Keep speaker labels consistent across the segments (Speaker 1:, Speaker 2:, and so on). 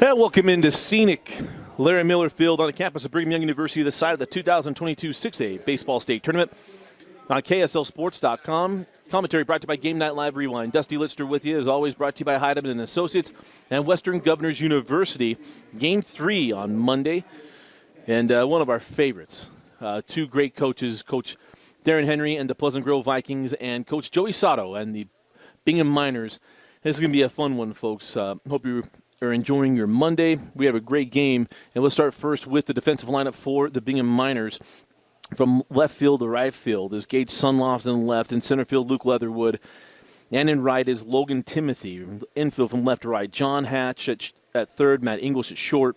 Speaker 1: And welcome into scenic Larry Miller Field on the campus of Brigham Young University, the site of the 2022 6A Baseball State Tournament on KSLSports.com. Commentary brought to you by Game Night Live Rewind. Dusty Litster with you, as always, brought to you by Heidemann and Associates and Western Governors University. Game 3 on Monday, and one of our favorites. Two great coaches, Coach Darren Henry and the Pleasant Grove Vikings, and Coach Joey Sato and the Bingham Miners. This is going to be a fun one, folks. Hope you are enjoying your Monday. We have a great game, and we'll start first with the defensive lineup for the Bingham Miners. From left field to right field is Gage Sunloft in left. In center field, Luke Leatherwood. And in right is Logan Timothy. Infield from left to right, John Hatch at third, Matt English at short.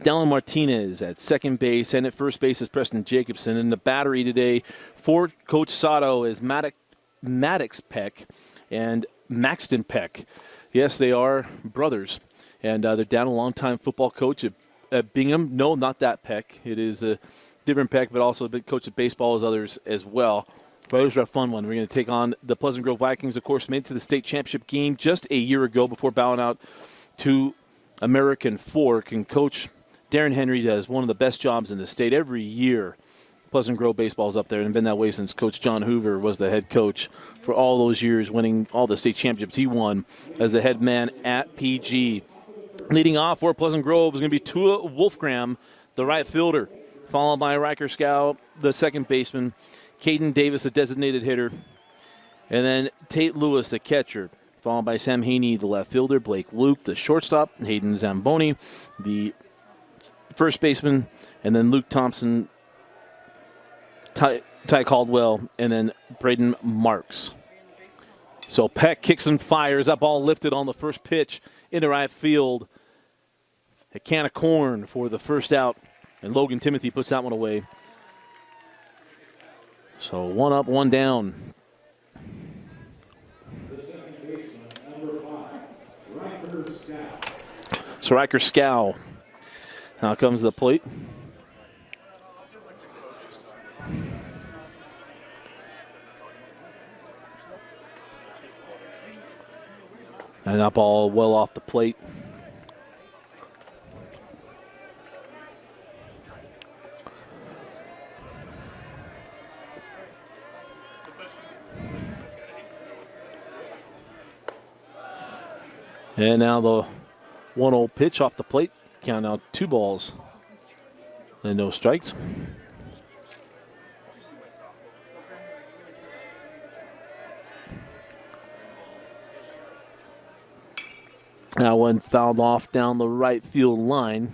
Speaker 1: Dallin Martinez at second base, and at first base is Preston Jacobson. And the battery today for Coach Sato is Maddox Peck and Maxton Peck. Yes, they are brothers, and they're down a longtime football coach at Bingham. No, not that Peck. It is a different Peck, but also a big coach of baseball as others as well. But those are a fun one. We're going to take on the Pleasant Grove Vikings, of course, made it to the state championship game just a year ago before bowing out to American Fork. And Coach Darren Henry does one of the best jobs in the state every year. Pleasant Grove baseball is up there and been that way since Coach John Hoover was the head coach for all those years, winning all the state championships he won as the head man at PG. Leading off for Pleasant Grove is going to be Tua Wolfgram, the right fielder, followed by Riker Scow, the second baseman, Caden Davis, a designated hitter, and then Tate Lewis, the catcher, followed by Sam Haney, the left fielder, Blake Luke, the shortstop, Hayden Zamboni, the first baseman, and then Luke Thompson, Ty Caldwell, and then Braden Marks. So Peck kicks and fires. That ball lifted on the first pitch into right field. A can of corn for the first out, and Logan Timothy puts that one away. So one up, one down. So Riker Scow now comes to the plate. And that ball well off the plate. And now the 1-0 pitch off the plate. Count out 2 balls and no strikes. That one fouled off down the right field line.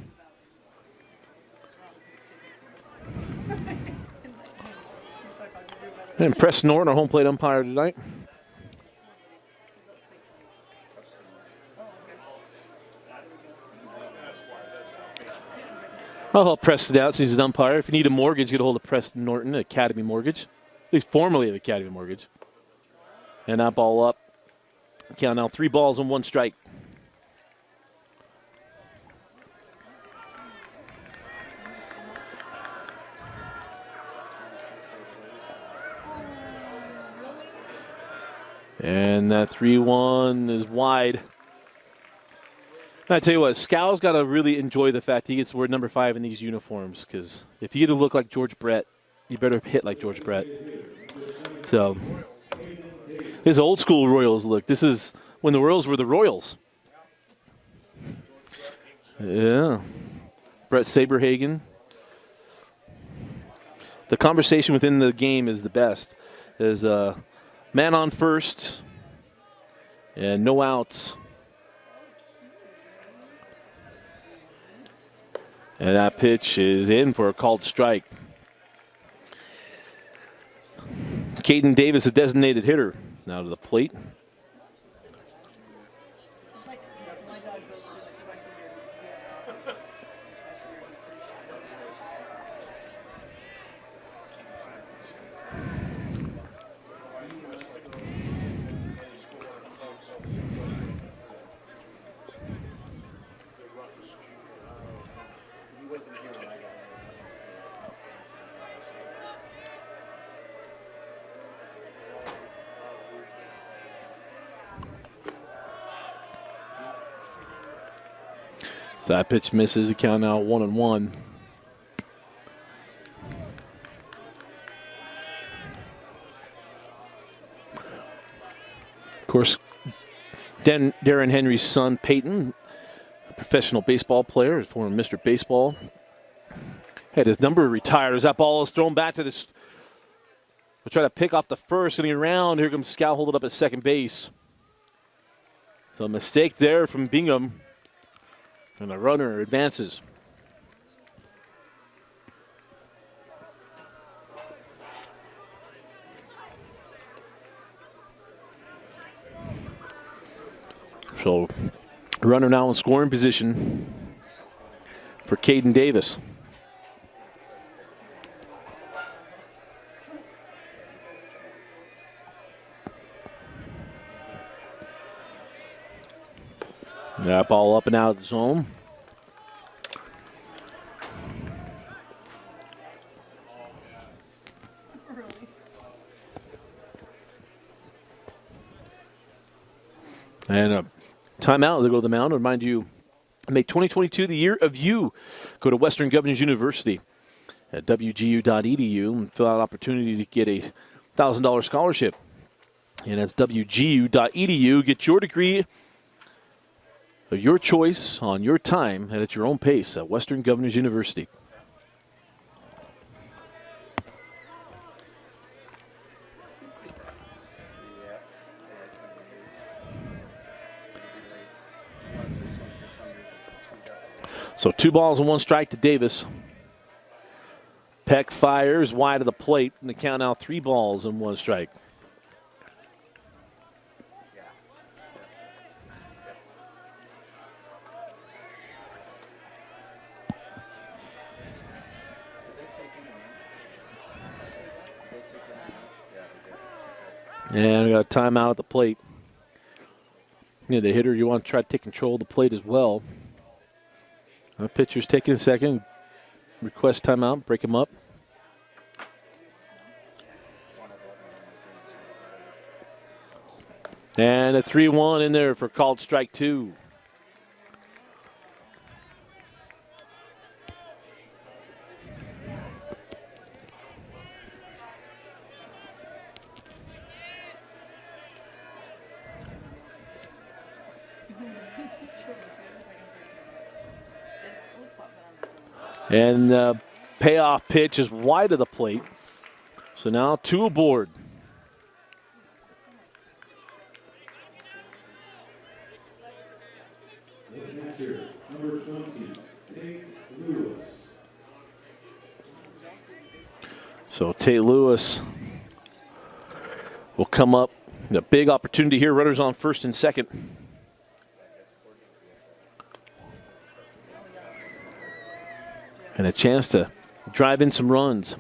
Speaker 1: And Preston Norton, our home plate umpire tonight. I'll help Preston out since he's an umpire. If you need a mortgage, get a hold of Preston Norton, Academy Mortgage. At least formerly of Academy Mortgage. And that ball up. Count now 3 balls and 1 strike. And that 3-1 is wide. I tell you what, Scow's got to really enjoy the fact he gets to wear number 5 in these uniforms, because if you get to look like George Brett, you better hit like George Brett. So, this is old school Royals look. This is when the Royals were the Royals. Yeah. Brett Saberhagen. The conversation within the game is the best. There's a man on first and no outs. And that pitch is in for a called strike. Caden Davis, a designated hitter, now to the plate. That pitch misses. The count now 1-1. Of course, Darren Henry's son, Peyton, a professional baseball player, former Mr. Baseball, had his number retired as that ball is thrown back to this. We'll try to pick off the first, getting around. Here comes Scout, hold it up at second base. So a mistake there from Bingham, and the runner advances. So runner now in scoring position for Caden Davis. That ball up and out of the zone. And a timeout as I go to the mound. I remind you, make 2022 the year of you. Go to Western Governors University at wgu.edu and fill out an opportunity to get a $1,000 scholarship. And that's wgu.edu. Get your degree of your choice on your time and at your own pace at Western Governors University. So 2 balls and 1 strike to Davis. Peck fires wide of the plate, and the count now 3 balls and 1 strike. And we got a timeout at the plate. Yeah, the hitter, you want to try to take control of the plate as well. Our pitcher's taking a second. Request timeout, break him up. And a 3-1 in there for called strike 2. And the payoff pitch is wide of the plate. So now 2 aboard.
Speaker 2: Number 20, Tate Lewis.
Speaker 1: So Tate Lewis will come up. A big opportunity here. Runners on first and second. And a chance to drive in some runs.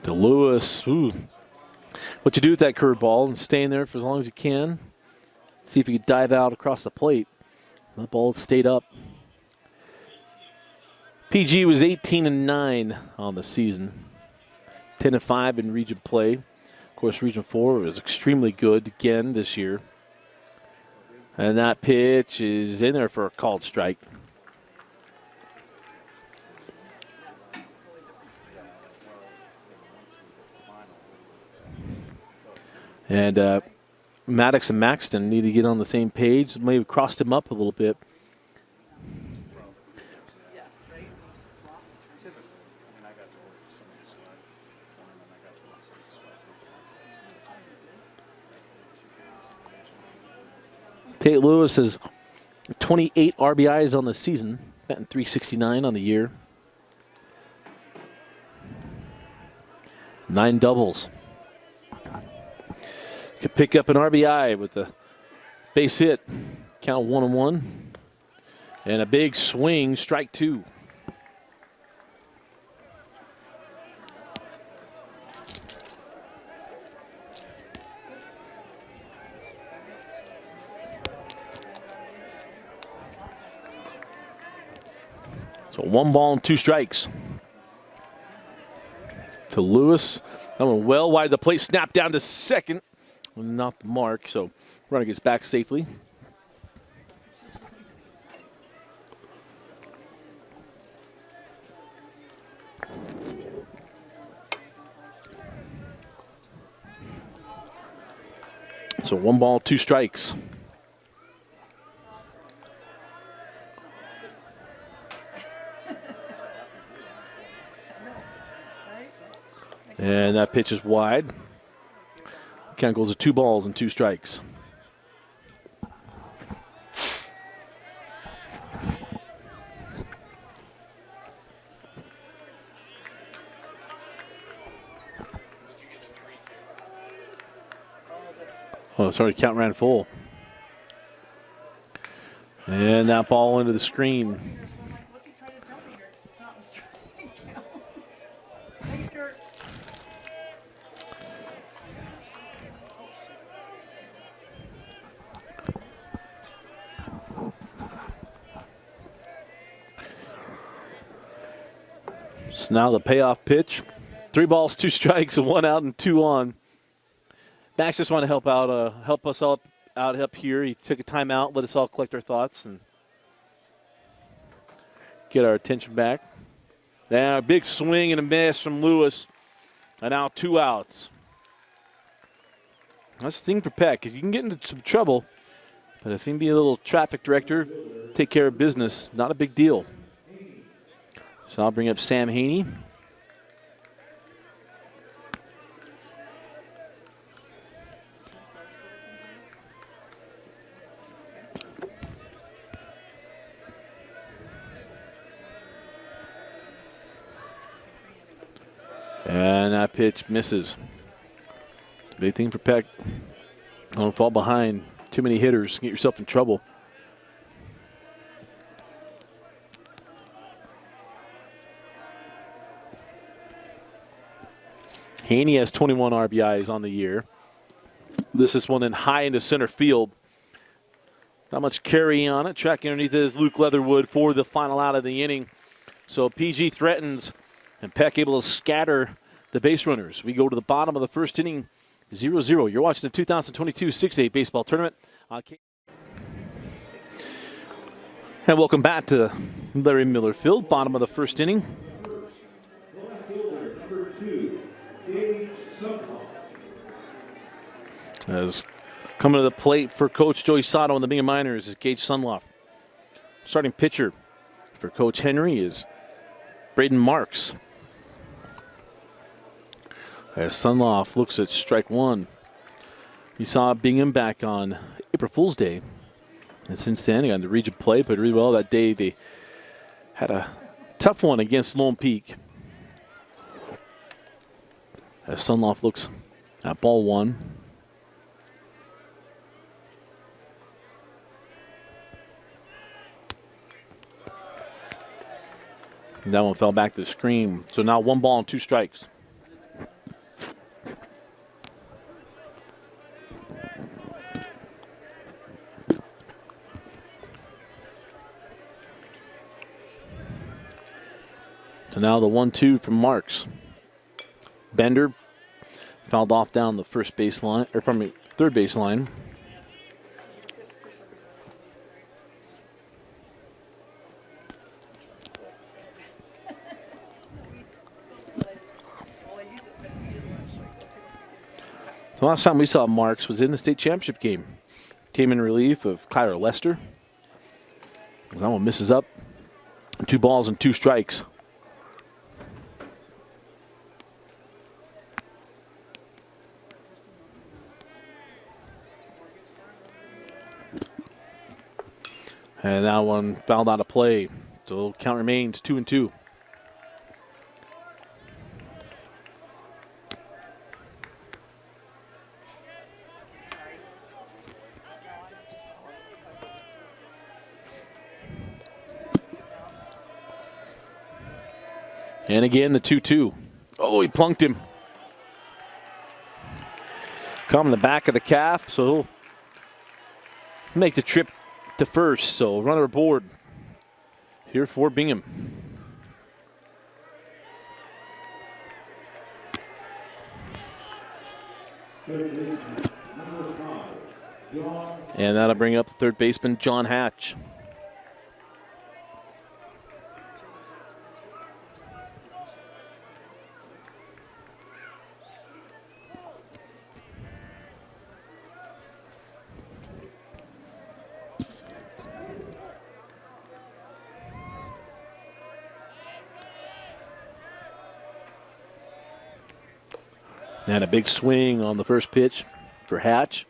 Speaker 1: To Lewis. Ooh. What you do with that curveball and staying there for as long as you can. See if you could dive out across the plate. The ball stayed up. PG was 18-9 on the season. 10-5 in region play. Of course, Region 4 was extremely good again this year. And that pitch is in there for a called strike. And Maddox and Maxton need to get on the same page. Maybe crossed him up a little bit. Tate Lewis has 28 RBIs on the season, batting .369 on the year. 9 doubles. Could pick up an RBI with the base hit. Count 1-1. And a big swing, strike 2. 1 ball and 2 strikes. To Lewis. That one well wide of the plate. Snapped down to second. Not the mark, so runner gets back safely. So 1 ball, 2 strikes. And that pitch is wide. Count goes to 2 balls and 2 strikes. Oh, sorry, count ran full. And that ball into the screen.
Speaker 3: What's he trying to tell me here? It's not the strike count. Thanks, Kurt.
Speaker 1: So now the payoff pitch. 3 balls, 2 strikes, and 1 out and 2 on. Max just wanted to help us all out up here. He took a timeout, let us all collect our thoughts and get our attention back. Now a big swing and a miss from Lewis, and now 2 outs. That's the thing for Peck, because you can get into some trouble, but if he can be a little traffic director, take care of business, not a big deal. So I'll bring up Sam Haney. And that pitch misses. Big thing for Peck. Don't fall behind too many hitters. Get yourself in trouble. Haney has 21 RBIs on the year. This is one in high into center field. Not much carry on it. Tracking underneath is Luke Leatherwood for the final out of the inning. So PG threatens, and Peck able to scatter the base runners. We go to the bottom of the first inning, 0-0. You're watching the 2022 6A baseball tournament. And welcome back to Larry Miller Field, bottom of the first inning. As coming to the plate for Coach Joey Sato and the Bingham Miners is Gage Sunloff. Starting pitcher for Coach Henry is Braden Marks. As Sunloff looks at strike 1. You saw Bingham back on April Fool's Day. And since then, they got into region play, played really well that day. They had a tough one against Lone Peak. As Sunloff looks at ball 1. That one fell back to the screen. So now 1 ball and 2 strikes. So now the 1-2 from Marks. Bender fouled off down the first base line, or pardon me, third base line. The last time we saw Marks was in the state championship game. Came in relief of Kyler Lester. That one misses up. 2 balls and 2 strikes. And that one fouled out of play. So count remains 2-2. And again, the 2-2. Oh, he plunked him. Caught him in the back of the calf, so he'll make the trip to first. So runner aboard here for Bingham.
Speaker 2: Third baseman, number 5, John.
Speaker 1: And that'll bring up the third baseman, John Hatch. And a big swing on the first pitch for Hatch.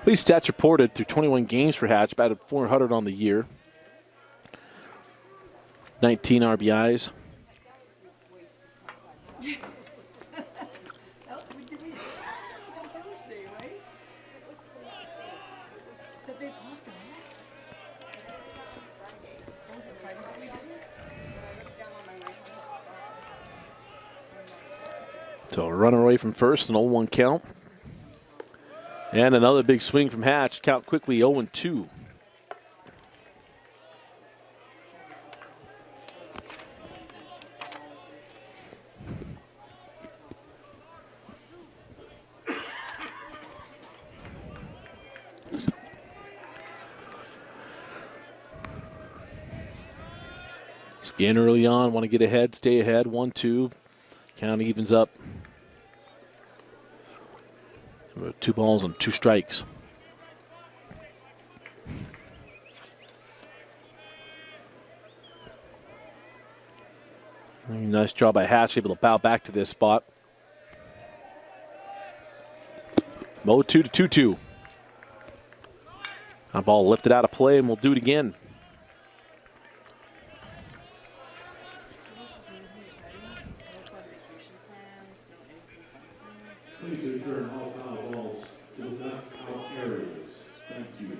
Speaker 1: These stats reported through 21 games for Hatch, batted .400 on the year. 19 RBIs. So a runner away from first, an 0-1 count. And another big swing from Hatch. Count quickly 0-2. Scan early on, want to get ahead, stay ahead, 1-2. Count evens up. 2 balls and 2 strikes. Nice job by Hatch, able to bow back to this spot. 0-2 to 2-2. That ball lifted out of play, and we'll do it again.
Speaker 2: Please return all foul balls to the dugout areas. Thank you.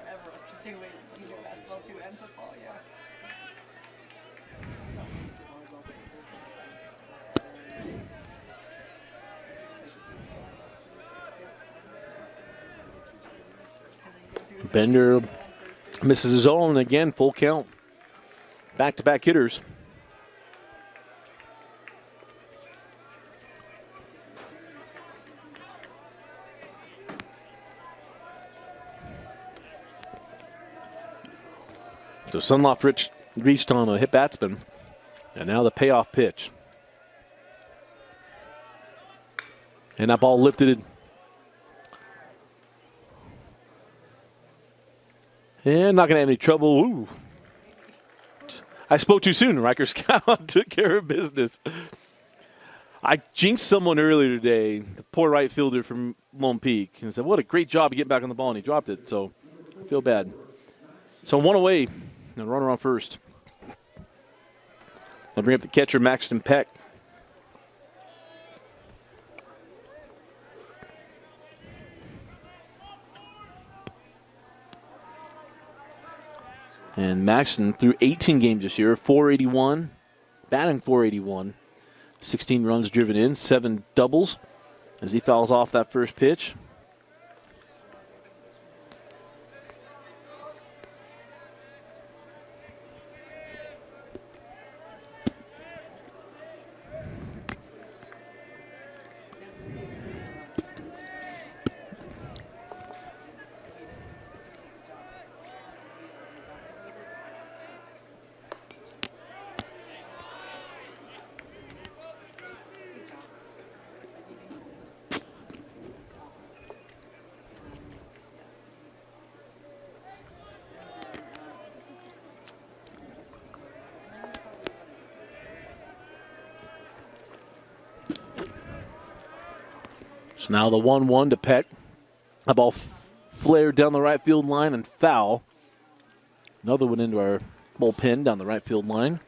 Speaker 3: Forever was considering you do basketball too and football, yeah.
Speaker 1: Bender misses his own again, full count. Back-to-back hitters. So Sunloft reached on a hit batsman, and now the payoff pitch. And that ball lifted. And not going to have any trouble. Ooh. I spoke too soon. Riker Scout took care of business. I jinxed someone earlier today, the poor right fielder from Lone Peak, and said, what a great job of getting back on the ball, and he dropped it. So I feel bad. So 1 away. And runner on first. They'll bring up the catcher, Maxton Peck. And Maxton through 18 games this year, 481, batting .481, 16 runs driven in, 7 doubles as he fouls off that first pitch. So now the 1-1 to Peck. The ball flared down the right field line and foul. Another one into our bullpen down the right field line.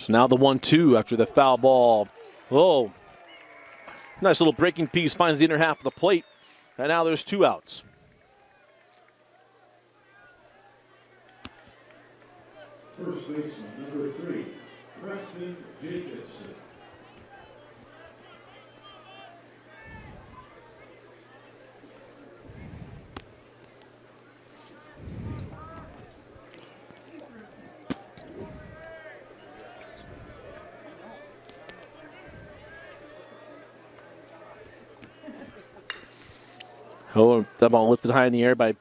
Speaker 1: So now the 1-2 after the foul ball. Oh, nice little breaking piece, finds the inner half of the plate. And now there's 2 outs.
Speaker 2: First baseman, number 3, Preston Jacobson.
Speaker 1: Oh, that ball lifted high in the air by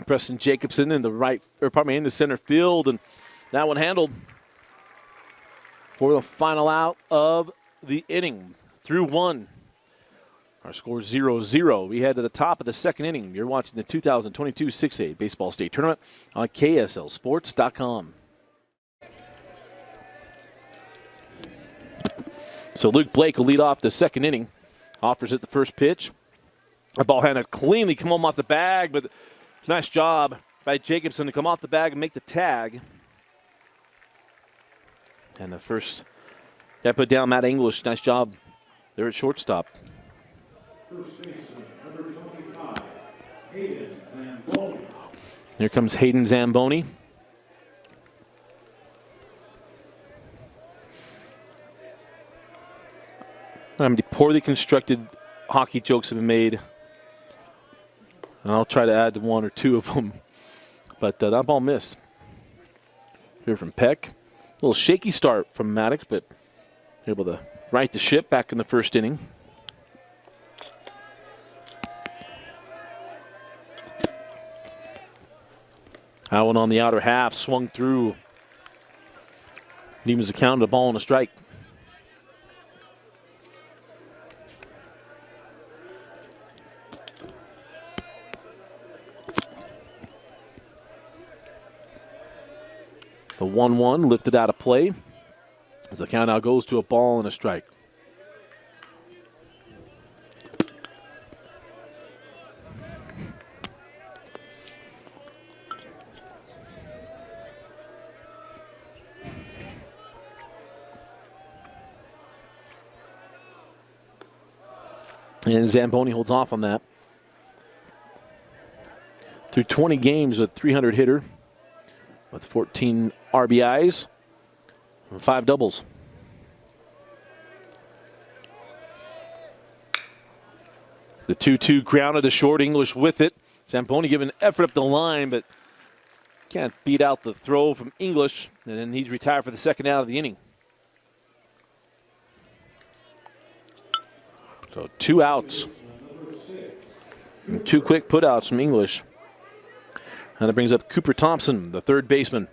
Speaker 1: Preston Jacobson in the center field, and that one handled for the final out of the inning. Through 1. Our score 0-0. We head to the top of the second inning. You're watching the 2022 6A Baseball State Tournament on KSLSports.com. So Luke Blake will lead off the second inning. Offers it the first pitch. The ball handed cleanly, come home off the bag, but nice job by Jacobson to come off the bag and make the tag. And the first, that put down Matt English. Nice job there at shortstop.
Speaker 2: First baseman, number 25, Hayden Zamboni.
Speaker 1: Here comes Hayden Zamboni. How many poorly constructed hockey jokes have been made? And I'll try to add 1 or 2 of them. But that ball missed. Here from Peck. A little shaky start from Maddox, but able to right the ship back in the first inning. That one on the outer half, swung through. Evens the count, a ball and a strike. The 1-1 lifted out of play as the count now goes to a ball and a strike. And Zamboni holds off on that. Through 20 games, a 300 hitter with 14 RBIs and 5 doubles. The 2-2 grounded to short, English with it. Zamboni giving an effort up the line, but can't beat out the throw from English, and then he's retired for the second out of the inning. So 2 outs. And 2 quick putouts from English. And that brings up Cooper Thompson, the third baseman.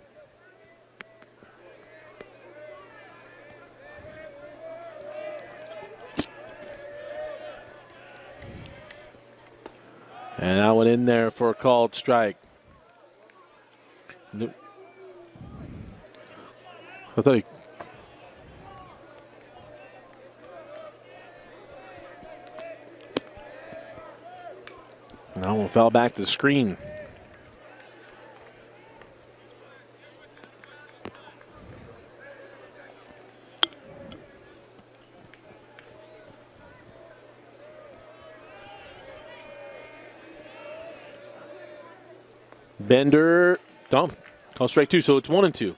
Speaker 1: And that went in there for a called strike. I thought he... That one fell back to the screen. Bender, don't. Call strike 2, so it's 1-2.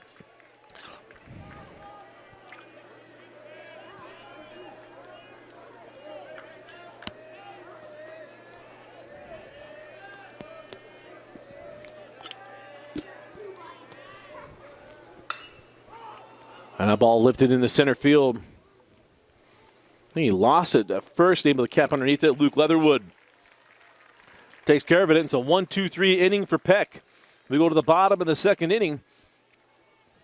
Speaker 1: And that ball lifted in the center field. He lost it at first, able to cap underneath it. Luke Leatherwood takes care of it. It's a 1-2-3 inning for Peck. We go to the bottom of the second inning.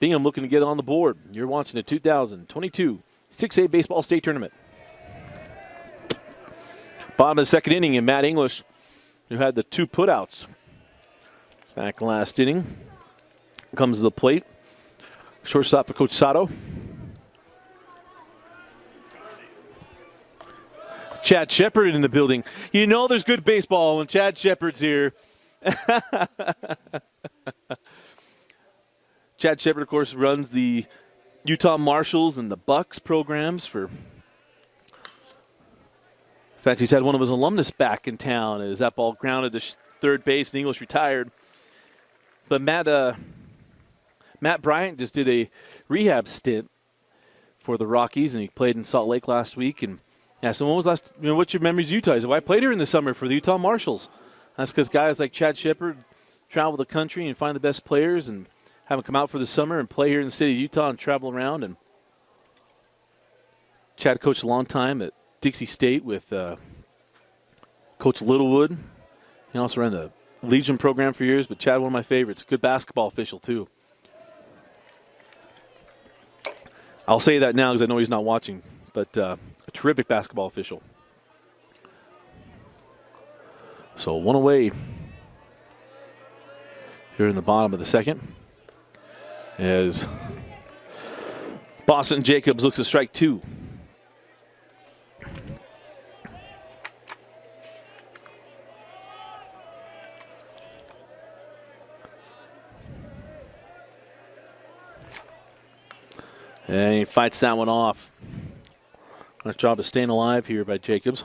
Speaker 1: Bingham looking to get on the board. You're watching the 2022 6A Baseball State Tournament. Bottom of the second inning, and Matt English, who had the 2 putouts back last inning, comes to the plate. Shortstop for Coach Sato. Chad Shepard in the building. You know there's good baseball when Chad Shepard's here. Chad Shepard, of course, runs the Utah Marshals and the Bucks programs for. In fact, he's had one of his alumnus back in town as that ball grounded to third base and English retired. But Matt Bryant just did a rehab stint for the Rockies, and he played in Salt Lake last week. And asked him, when was last, what's your memories of Utah? He said, well, I played here in the summer for the Utah Marshals. That's because guys like Chad Shepard travel the country and find the best players and have them come out for the summer and play here in the city of Utah and travel around. And Chad coached a long time at Dixie State with Coach Leatherwood. He also ran the Legion program for years, but Chad, one of my favorites. Good basketball official, too. I'll say that now because I know he's not watching, but a terrific basketball official. So one away here in the bottom of the second as Boston Jacobs looks to strike 2. And he fights that one off. Nice job of staying alive here by Jacobs.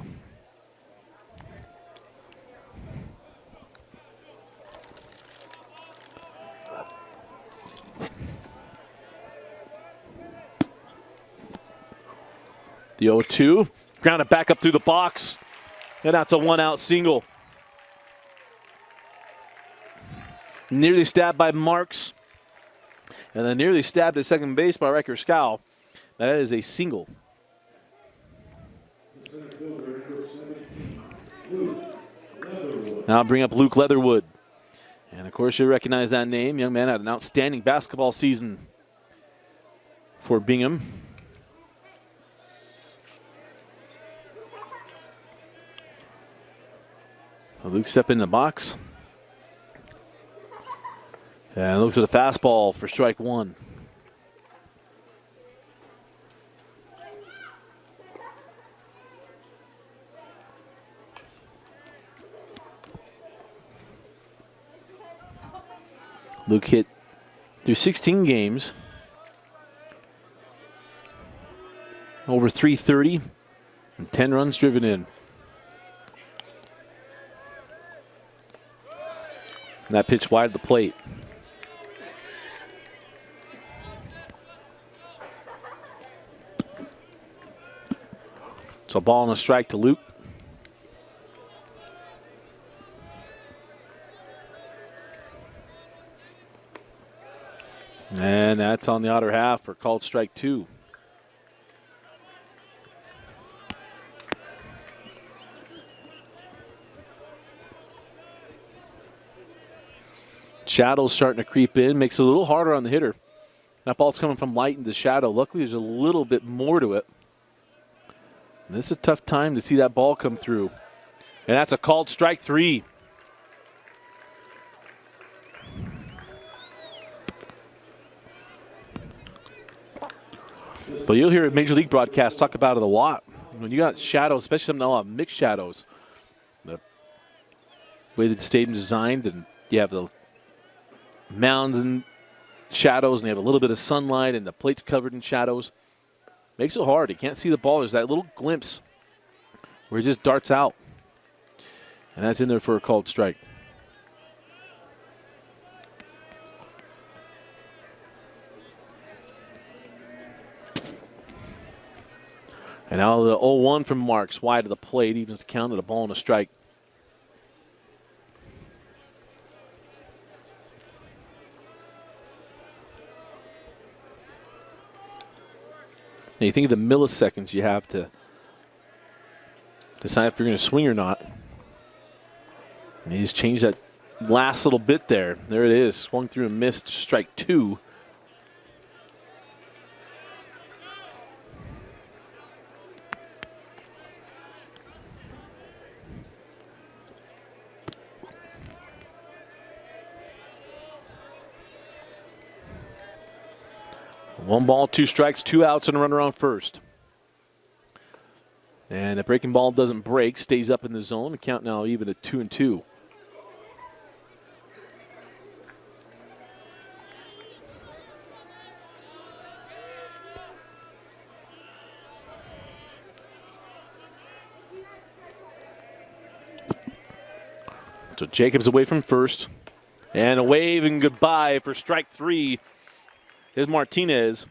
Speaker 1: The 0-2. Grounded back up through the box. And that's a 1-out single. Nearly stabbed by Marks. And then nearly stabbed at second base by Riker Scow. That is a single. Now I'll bring up Luke Leatherwood. And of course you recognize that name. Young man had an outstanding basketball season for Bingham. Luke step in the box. And looks at the fastball for strike 1. Luke hit through 16 games, over 330, and 10 runs driven in. And that pitch wide of the plate. So ball and a strike to Luke. And that's on the outer half for called strike 2. Shadow's starting to creep in, makes it a little harder on the hitter. That ball's coming from light into shadow. Luckily, there's a little bit more to it. And this is a tough time to see that ball come through. And that's a called strike 3. But you'll hear a Major League broadcast talk about it a lot. When you got shadows, especially some mixed shadows, the way that the stadium's designed, and you have the mounds and shadows, and you have a little bit of sunlight, and the plate's covered in shadows. Makes it hard. You can't see the ball. There's that little glimpse where it just darts out. And that's in there for a called strike. And now the 0-1 from Marks, wide of the plate, evens the count at a ball and a strike. Now you think of the milliseconds you have to decide if you're going to swing or not. And he's changed that last little bit there. There it is. Swung through and missed. Strike 2. One ball, 2 strikes, 2 outs, and a runner on first. And the breaking ball doesn't break, stays up in the zone. The count now even at 2-2. So Jacobs away from first. And a wave and goodbye for strike 3. Here's Martinez.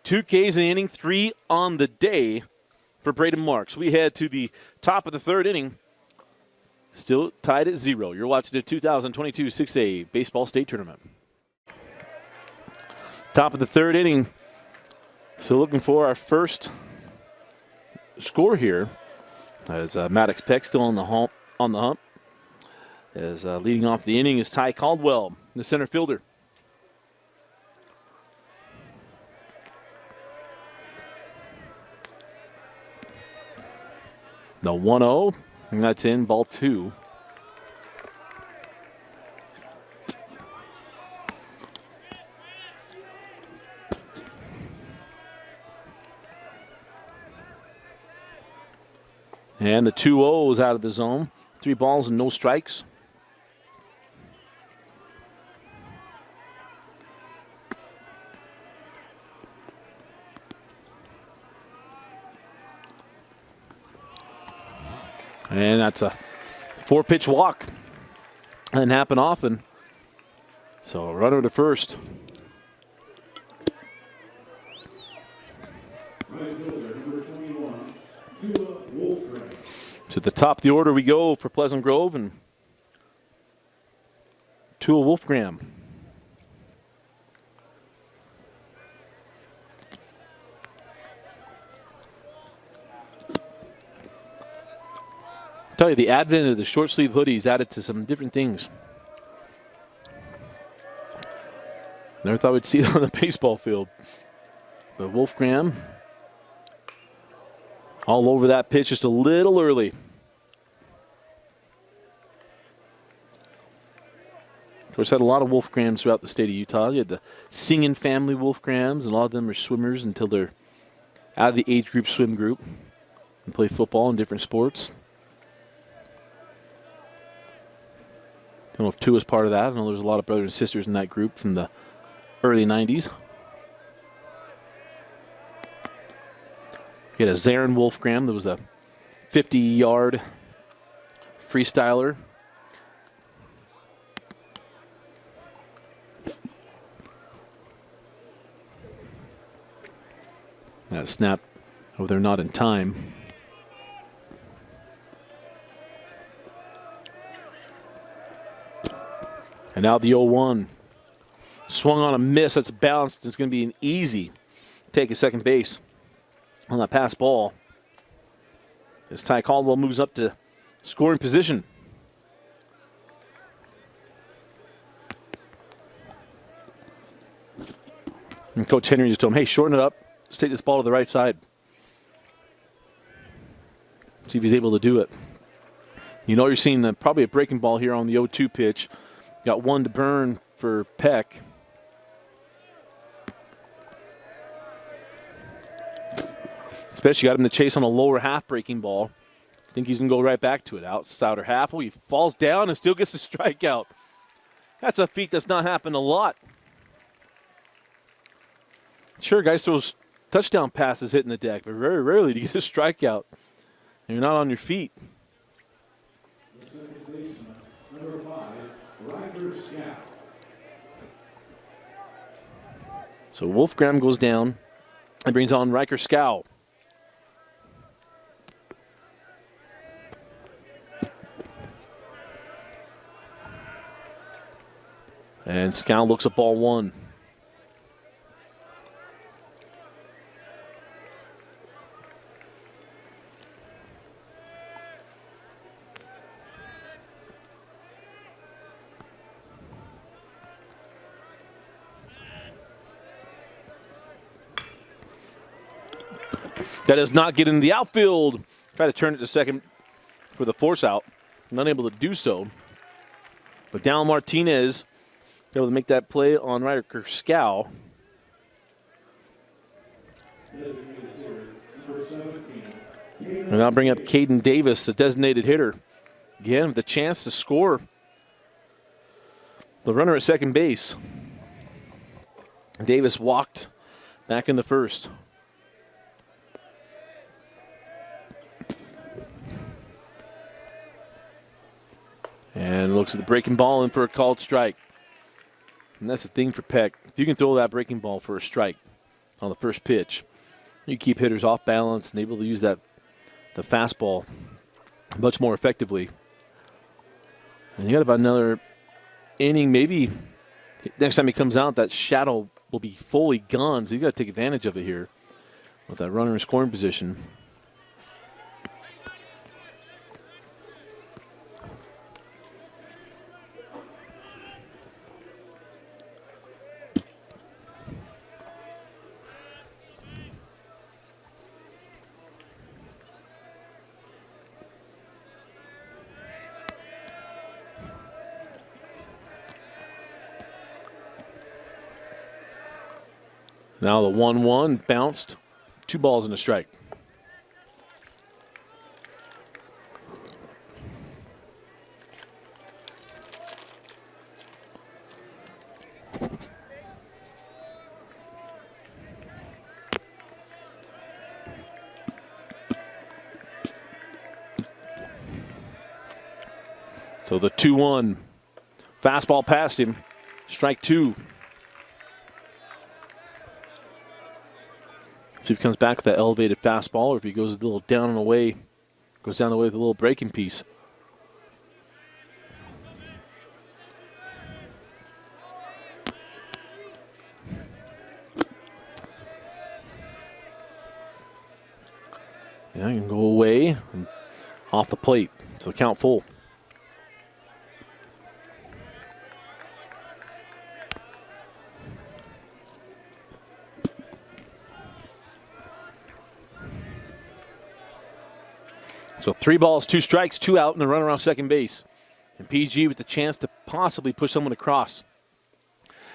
Speaker 1: 2 Ks in the inning, 3 on the day for Braden Marks. We head to the top of the 3rd inning. Still tied at 0. You're watching the 2022 6A Baseball State Tournament. Top of the 3rd inning. So looking for our first score here. As Maddox Peck still on the hump. As leading off the inning is Ty Caldwell, the center fielder. The 1-0, and that's in, ball 2. And the 2-0 is out of the zone. 3 balls and no strikes. And that's a 4-pitch walk. Doesn't happen often. So a runner to first. To the top of the order we go for Pleasant Grove, and Tua Wolfgram. Tell you, the advent of the short sleeve hoodies added to some different things. Never thought we'd see it on the baseball field. But Wolfgram all over that pitch just a little early. Of course, had a lot of Wolfgrams throughout the state of Utah. You had the Singing family Wolfgrams, and a lot of them are swimmers until they're out of the age group swim group and play football and different sports. I don't know if Tua's part of that. I know there's a lot of brothers and sisters in that group from the early 90s. You had a Zarin Wolfgram that was a 50-yard freestyler. That snap over there, not in time. And now the 0-1. Swung on a miss. That's balanced. It's going to be an easy take at second base on that pass ball. As Ty Caldwell moves up to scoring position. And Coach Henry just told him, hey, shorten it up. Let's take this ball to the right side. See if he's able to do it. You know you're seeing probably a breaking ball here on the 0-2 pitch. Got 1 to burn for Peck. Especially got him to chase on a lower half breaking ball. I think he's going to go right back to it. Outer half. Oh, he falls down and still gets the strikeout. That's a feat that's not happened a lot. Sure, guys throw touchdown passes hitting the deck, but very rarely do you get a strikeout. And you're not on your feet.
Speaker 2: Number 5, Riker Scout.
Speaker 1: So Wolfgram goes down and brings on Riker Scow. And Scow looks at ball 1. That does not get into the outfield. Try to turn it to second for the force out. Not able to do so. But Dallin Martinez able to make that play on Riker Scow. And now bring up Caden Davis, the designated hitter. Again, with a chance to score. The runner at second base. Davis walked back in the first. And looks at the breaking ball in for a called strike. And that's the thing for Peck. If you can throw that breaking ball for a strike on the first pitch, you keep hitters off balance and able to use the fastball much more effectively. And you got about another inning, maybe next time he comes out, that shadow will be fully gone, so you got to take advantage of it here with that runner in scoring position. Now the 1-1 bounced. 2 balls and a strike. So the 2-1. Fastball past him. Strike 2. See if he comes back with that elevated fastball, or if he goes a little down and away, goes down the way with a little breaking piece. Yeah, he can go away and off the plate, so count full. So 3 balls, 2 strikes, 2 out, and a runner on second base. And PG with the chance to possibly push someone across.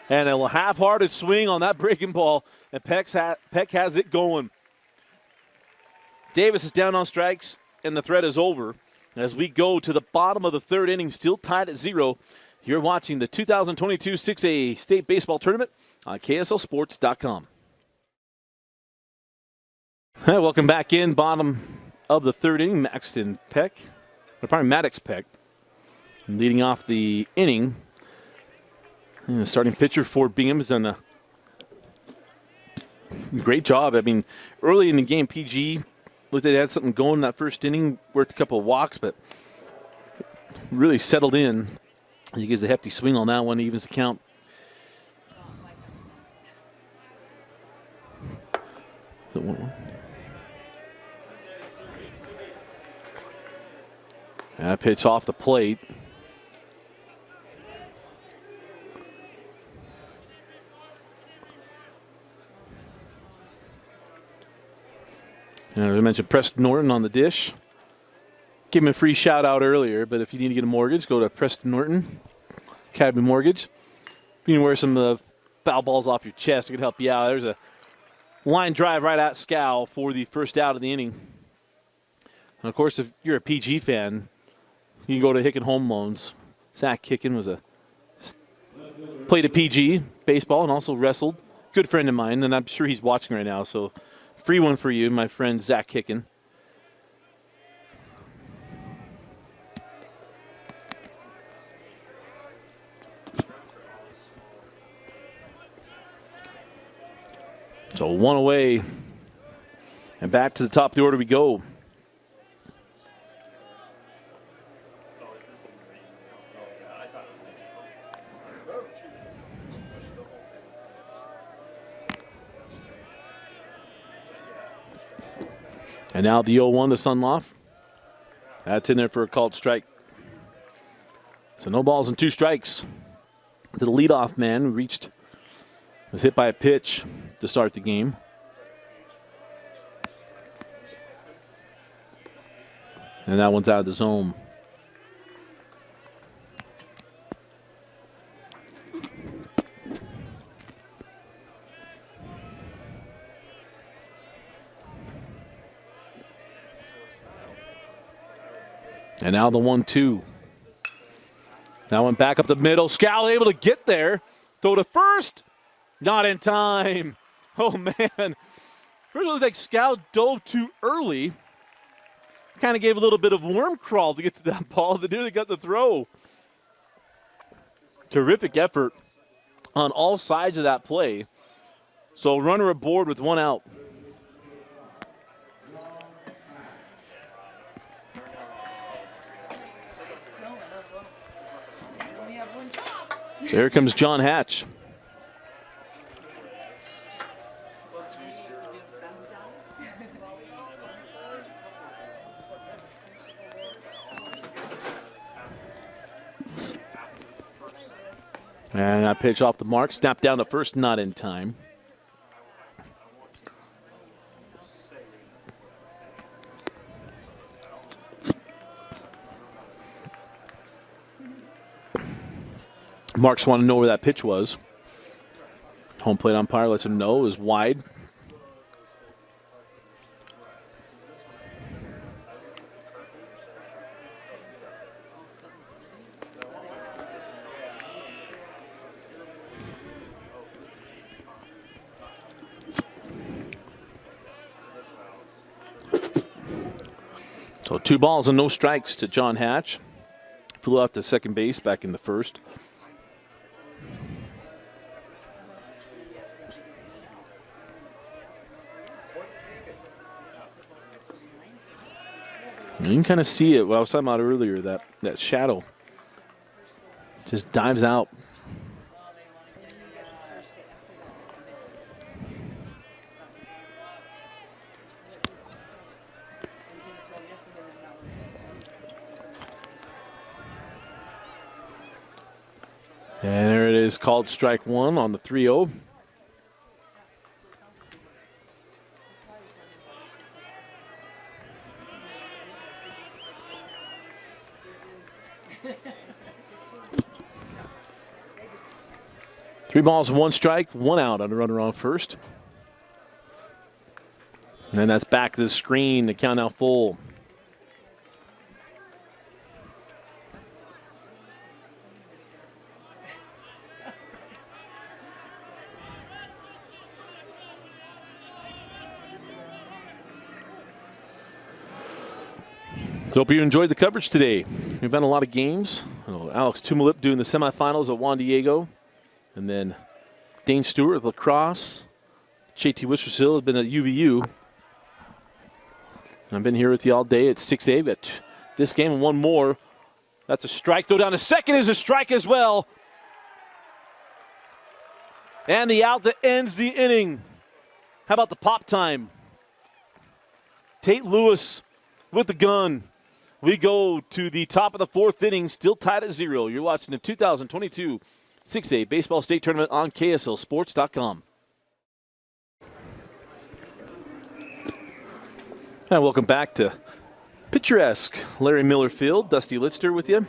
Speaker 1: And a half-hearted swing on that breaking ball, and Peck has it going. Davis is down on strikes, and the threat is over. As we go to the bottom of the 3rd inning, still tied at 0. You're watching the 2022 6A State Baseball Tournament on KSLSports.com. Hey, welcome back in, bottom of the 3rd inning. Maxton Peck, or probably Maddox Peck, leading off the inning. And the starting pitcher for Bingham has done a great job. I mean, early in the game, PG looked like they had something going in that first inning, worked a couple of walks, but really settled in. He gives a hefty swing on that one, evens the count. That pitch off the plate. And as I mentioned, Preston Norton on the dish. Give him a free shout out earlier, but if you need to get a mortgage, go to Preston Norton, Academy Mortgage. If you can wear some foul balls off your chest, it can help you out. There's a line drive right at Scow for the first out of the inning. And of course, if you're a PG fan, you can go to Hicken Home Loans. Zach Hicken played at PG baseball and also wrestled. Good friend of mine, and I'm sure he's watching right now. So, free one for you, my friend Zach Hicken. So 1 away, and back to the top of the order we go. And now the 0-1 to Sunloff. That's in there for a called strike. So no balls and 2 strikes. To the leadoff man who was hit by a pitch to start the game. And that one's out of the zone. And now the 1-2. That one back up the middle. Scal able to get there. Throw to first. Not in time. Oh, man. First it looked like Scal dove too early. Kind of gave a little bit of worm crawl to get to that ball. They nearly got the throw. terrific effort on all sides of that play. So runner aboard with one out. So here comes John Hatch. And that pitch off the mark, snapped down to first, not in time. Marks want to know where that pitch was. Home plate umpire lets him know it was wide. So 2 balls and no strikes to John Hatch. Flew out to second base back in the first. You can kind of see it, what I was talking about earlier, that shadow just dives out. And there it is, called strike 1 on the 3-0. Three balls, 1 strike, 1 out on a runner on first. And then that's back to the screen, the count now full. So hope you enjoyed the coverage today. We've had a lot of games. Alex Tumalip doing the semifinals at Juan Diego. And then Dane Stewart with lacrosse. JT Wistershill has been at UVU. And I've been here with you all day at 6A. But this game and one more. That's a strike. Throw down to second is a strike as well. And the out that ends the inning. How about the pop time? Tate Lewis with the gun. We go to the top of the 4th inning, still tied at 0. You're watching the 2022 6A Baseball State Tournament on KSLSports.com. And welcome back to picturesque Larry Miller Field. Dusty Litster with you.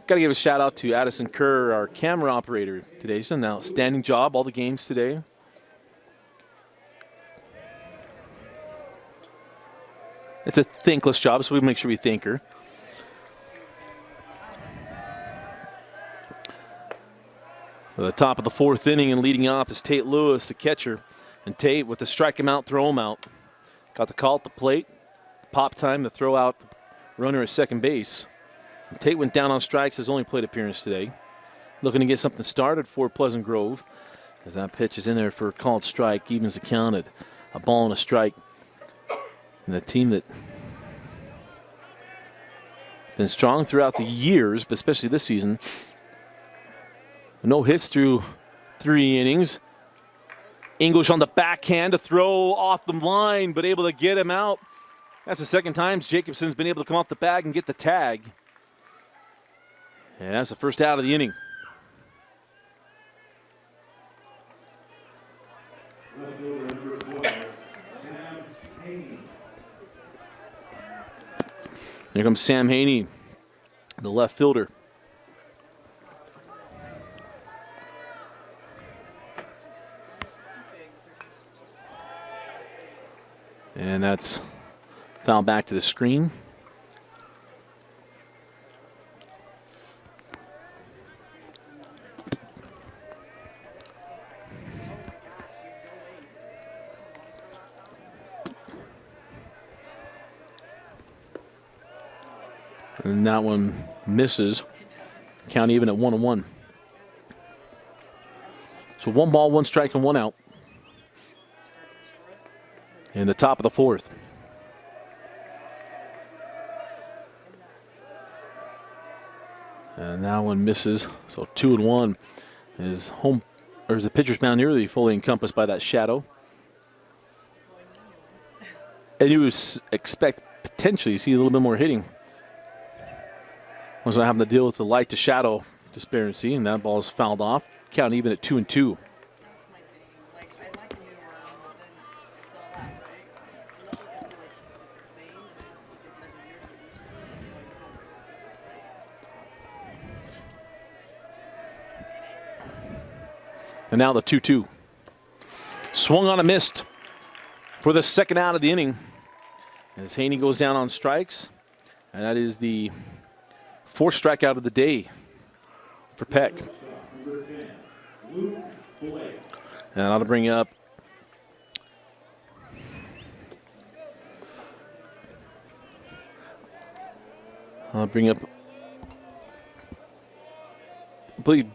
Speaker 1: Got to give a shout out to Addison Kerr, our camera operator today. She's done an outstanding job all the games today. It's a thankless job, so we make sure we thank her. At the top of the 4th inning and leading off is Tate Lewis, the catcher. And Tate with the strike him out, throw him out. Got the call at the plate. Pop time to throw out the runner at second base. And Tate went down on strikes, his only plate appearance today. Looking to get something started for Pleasant Grove. As that pitch is in there for a called strike, evens the count at a ball and a strike. And the team that been strong throughout the years, but especially this season. No hits through 3 innings. English on the backhand to throw off the line, but able to get him out. That's the second time Jacobson's been able to come off the bag and get the tag. And that's the first out of the inning. Here comes Sam Haney, the left fielder. And that's foul back to the screen. And that one misses. Count even at 1-1. So 1 ball, 1 strike, and 1 out. In the top of the 4th. And that one misses. So 2-1. Is home, or is the pitcher's mound nearly fully encompassed by that shadow. And you would expect potentially to see a little bit more hitting. Was not having to deal with the light to shadow disparity, and that ball is fouled off. Count even at 2-2.
Speaker 3: That's my thing. Like, I like the new one, but then it's all that, right? I feel like it's the same, and I have to take another year to get used to it.
Speaker 1: And now the 2-2. Swung on a missed for the second out of the inning. As Haney goes down on strikes. And that is the 4th strikeout of the day for Peck. And I'll bring up I believe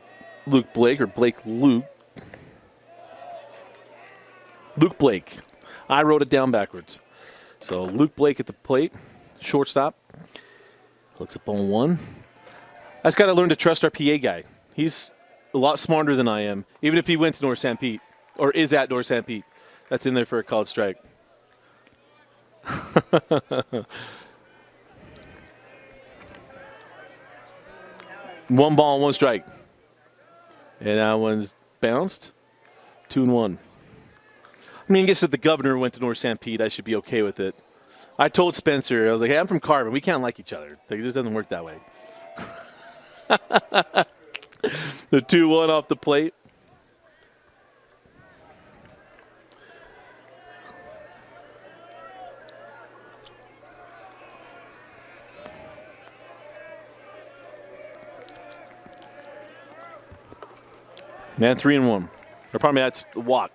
Speaker 1: Luke Blake or Blake Luke. Luke Blake. I wrote it down backwards. So Luke Blake at the plate, shortstop. Looks up on 1. I just got to learn to trust our PA guy. He's a lot smarter than I am, even if he went to North St. Pete or is at North St. Pete. That's in there for a called strike. 1 ball, 1 strike. And that one's bounced. 2-1. I mean, I guess if the governor went to North St. Pete, I should be okay with it. I told Spencer, I was like, hey, I'm from Carbon. We can't like each other. Like, it just doesn't work that way. The 2-1 off the plate. And 3-1. Or pardon me, that's the walk.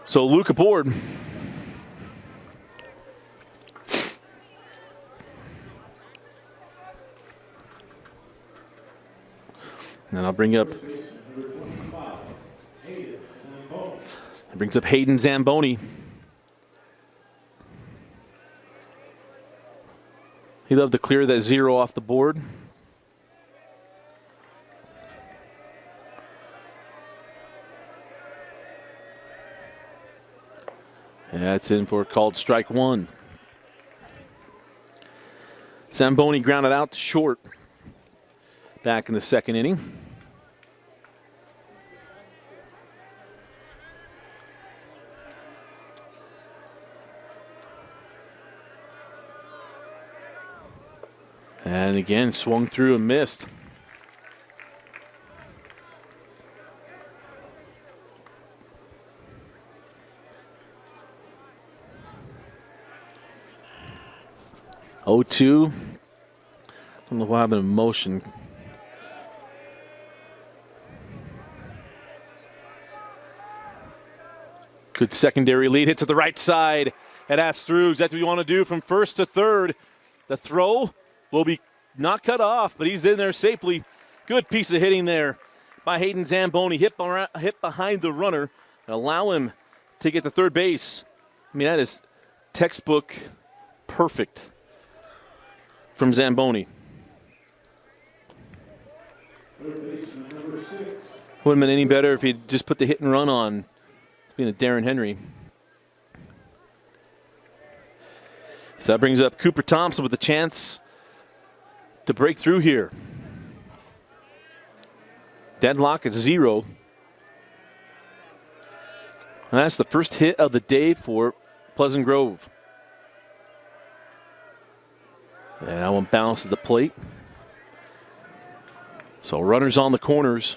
Speaker 1: So Luke aboard. And I'll bring up. It brings up Hayden Zamboni. He loved to clear that 0 off the board. And that's in for called strike 1. Zamboni grounded out to short back in the 2nd inning. And again, swung through and missed. Oh, 2. I don't know what happened in motion. Good secondary lead, hit to the right side. And that's through. Exactly what you want to do from 1st to 3rd. The throw will be not cut off, but he's in there safely. Good piece of hitting there by Hayden Zamboni. Hit behind the runner and allow him to get to 3rd base. I mean, that is textbook perfect from Zamboni. Wouldn't have been any better if he'd just put the hit and run on, being a Darren Henry. So that brings up Cooper Thompson with a chance to break through here. Deadlock at 0. And that's the first hit of the day for Pleasant Grove. And that one bounces the plate. So runners on the corners.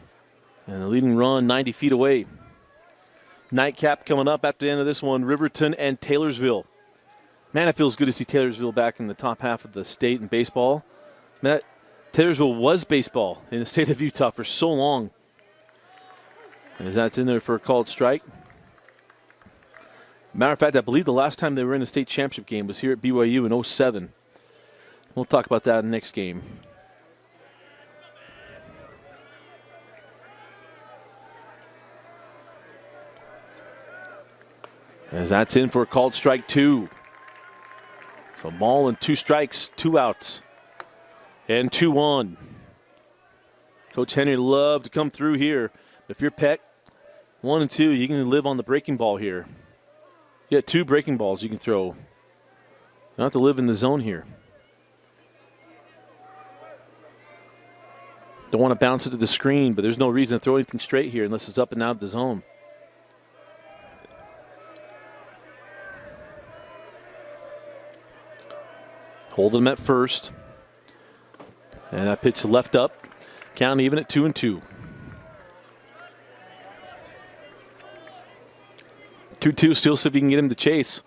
Speaker 1: And the leading run 90 feet away. Nightcap coming up after the end of this one. Riverton and Taylorsville. Man, it feels good to see Taylorsville back in the top half of the state in baseball. Man, Taylorsville was baseball in the state of Utah for so long. As that's in there for a called strike. Matter of fact, I believe the last time they were in a state championship game was here at BYU in 07. We'll talk about that in the next game. As that's in for a called strike 2. So ball and 2 strikes, 2 outs, and 2-1. Coach Henry loved to come through here. If you're Peck, 1 and 2, you can live on the breaking ball here. You got 2 breaking balls you can throw. You don't have to live in the zone here. Don't want to bounce it to the screen, but there's no reason to throw anything straight here unless it's up and out of the zone. Holding him at first. And that pitch left up. Count even at 2-2. 2-2, still see if you can get him to chase.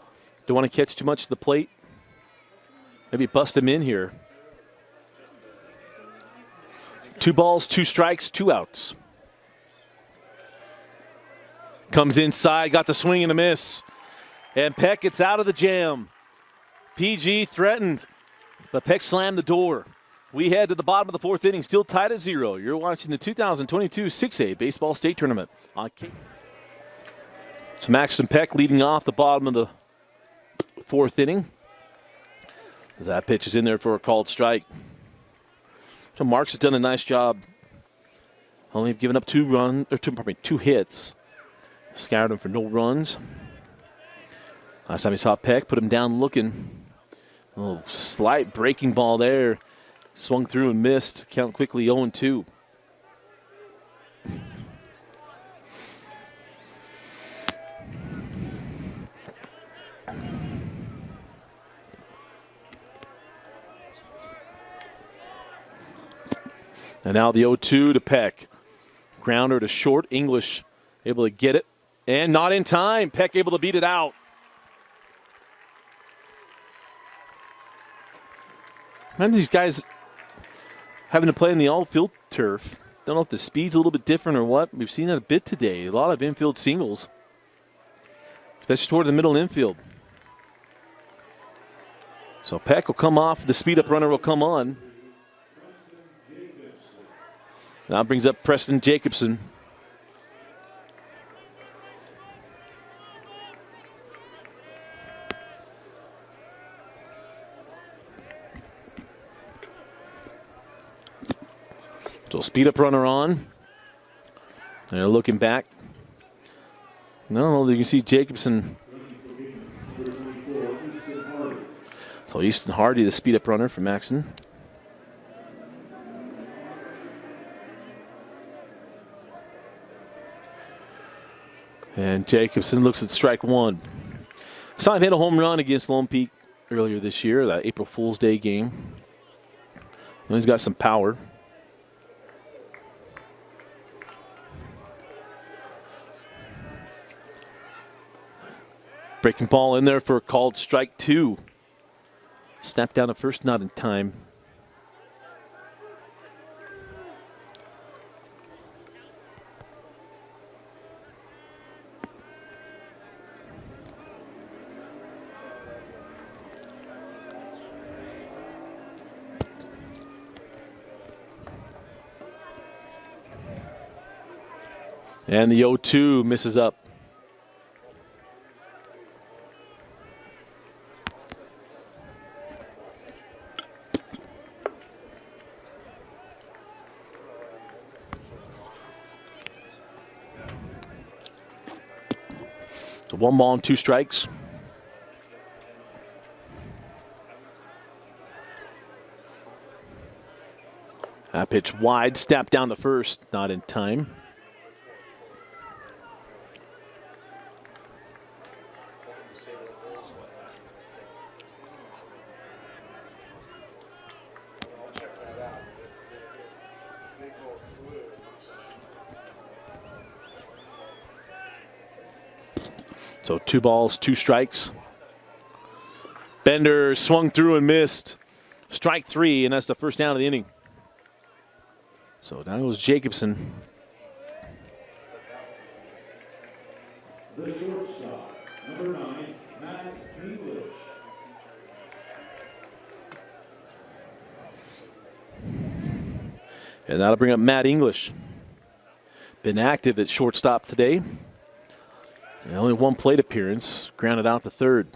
Speaker 1: Don't want to catch too much of the plate. Maybe bust him in here. 2 balls, 2 strikes, 2 outs. Comes inside, got the swing and a miss. And Peck gets out of the jam. PG threatened, but Peck slammed the door. We head to the bottom of the 4th inning, still tied at 0. You're watching the 2022 6A Baseball State Tournament on K. So Maxton Peck leading off the bottom of the 4th inning. As that pitch is in there for a called strike. So Marks has done a nice job. Only given up 2 hits. Scoured him for no runs. Last time he saw Peck, put him down looking. A little slight breaking ball there. Swung through and missed. Count quickly 0-2. And now the 0-2 to Peck. Grounder to short. English able to get it. And not in time. Peck able to beat it out. Man, these guys having to play in the all-field turf. Don't know if the speed's a little bit different or what. We've seen that a bit today. A lot of infield singles, especially toward the middle infield. So Peck will come off. The speed-up runner will come on. Now brings up Preston Jacobson. So speed-up runner on. They're looking back. No, you can see Jacobson. So Easton Hardy, the speed-up runner for Maxon. And Jacobson looks at strike 1. Saw him hit a home run against Lone Peak earlier this year, that April Fool's Day game. And he's got some power. Breaking ball in there for a called strike 2. Snapped down at first, not in time. And the 0-2 misses up. So 1 ball and 2 strikes. That pitch wide, snapped down the first, not in time. So 2 balls, 2 strikes. Bender swung through and missed. Strike 3, and that's the first down of the inning. So down goes Jacobson.
Speaker 2: The shortstop, number 9, Matt English.
Speaker 1: And that'll bring up Matt English. Been active at shortstop today. And only one plate appearance, grounded out to third.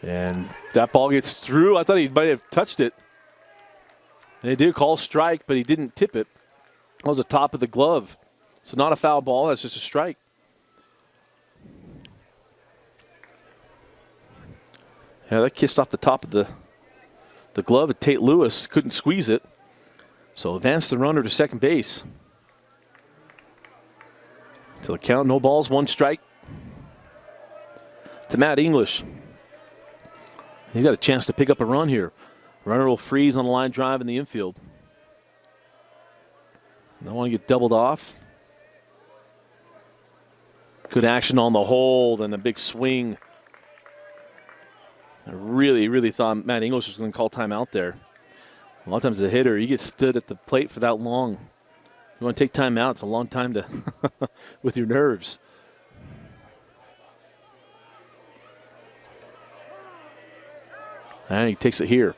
Speaker 1: And that ball gets through. I thought he might have touched it. And they did call strike, but he didn't tip it. That was the top of the glove. So not a foul ball, that's just a strike. Yeah, that kissed off the top of the glove at Tate Lewis. Couldn't squeeze it. So advanced the runner to second base. To the count, no balls, one strike. To Matt English. He's got a chance to pick up a run here. Runner will freeze on the line drive in the infield. Don't want to get doubled off. Good action on the hold and a big swing. I really thought Matt English was going to call timeout there. A lot of times the hitter, you get stood at the plate for that long. You want to take timeout, it's a long time to with your nerves. And he takes it here.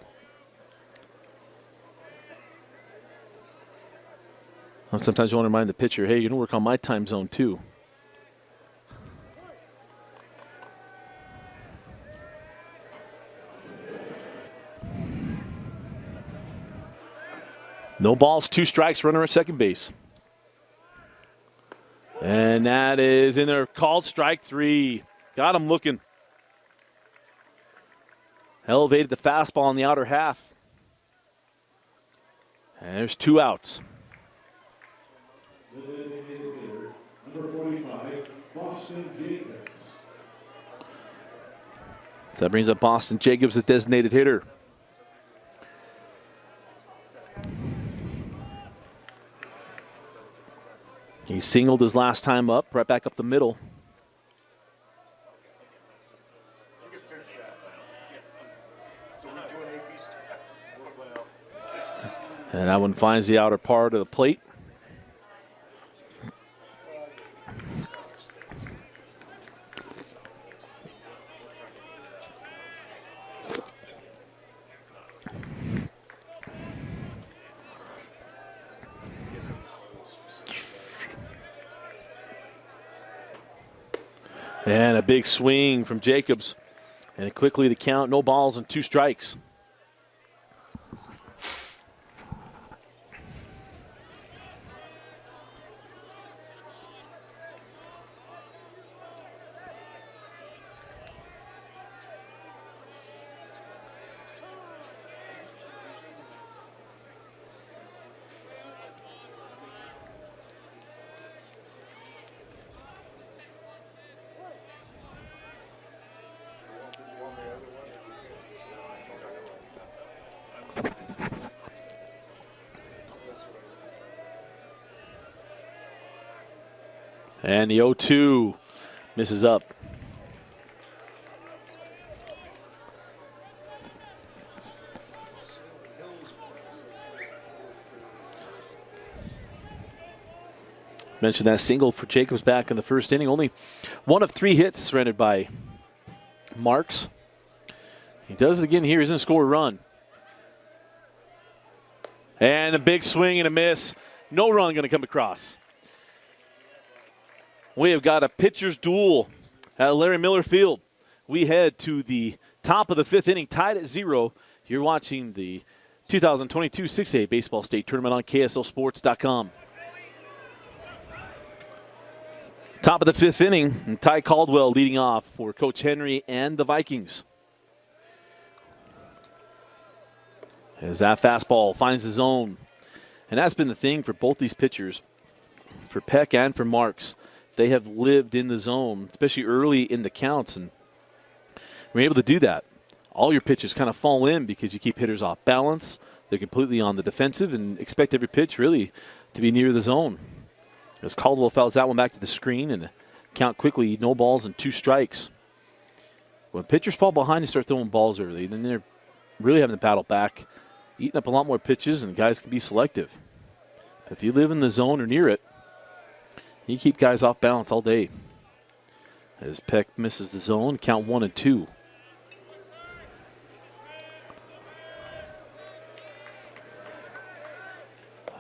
Speaker 1: Sometimes you want to remind the pitcher, hey, you're going to work on my time zone too. No balls, two strikes, runner at second base. And that is in there, called strike three. Got him looking. Elevated the fastball in the outer half. And there's two outs.
Speaker 2: Number 45, Boston Jacobs.
Speaker 1: That brings up Boston Jacobs, a designated hitter. He singled his last time up, right back up the middle. And that one finds the outer part of the plate. And a big swing from Jacobs. And quickly the count, no balls and two strikes. And the 0-2 misses up. Mentioned that single for Jacobs back in the first inning. Only one of three hits surrendered by Marks. He does it again here. He's going to score a run. And a big swing and a miss. No run going to come across. We have got a pitcher's duel at Larry Miller Field. We head to the top of the fifth inning, tied at 0. You're watching the 2022 6A Baseball State Tournament on KSLSports.com. Top of the fifth inning, and Ty Caldwell leading off for Coach Henry and the Vikings. As that fastball finds the zone. And that's been the thing for both these pitchers, for Peck and for Marks. They have lived in the zone, especially early in the counts, and we're able to do that. All your pitches kind of fall in because you keep hitters off balance. They're completely on the defensive and expect every pitch really to be near the zone. As Caldwell fouls that one back to the screen and count quickly, no balls and two strikes. When pitchers fall behind and start throwing balls early, then they're really having to battle back, eating up a lot more pitches, and guys can be selective. But if you live in the zone or near it, you keep guys off balance all day. As Peck misses the zone, count 1-2.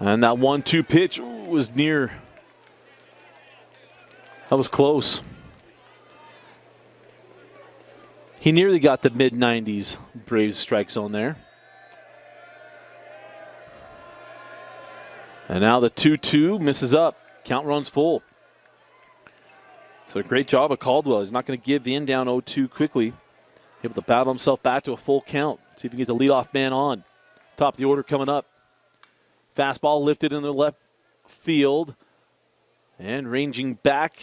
Speaker 1: And that 1-2 pitch was near. That was close. He nearly got the mid-90s Braves strike zone there. And now the 2-2 misses up. Count runs full. So a great job of Caldwell. He's not going to give the in down 0-2 quickly. Able to battle himself back to a full count. See if he can get the leadoff man on. Top of the order coming up. Fastball lifted in the left field. And ranging back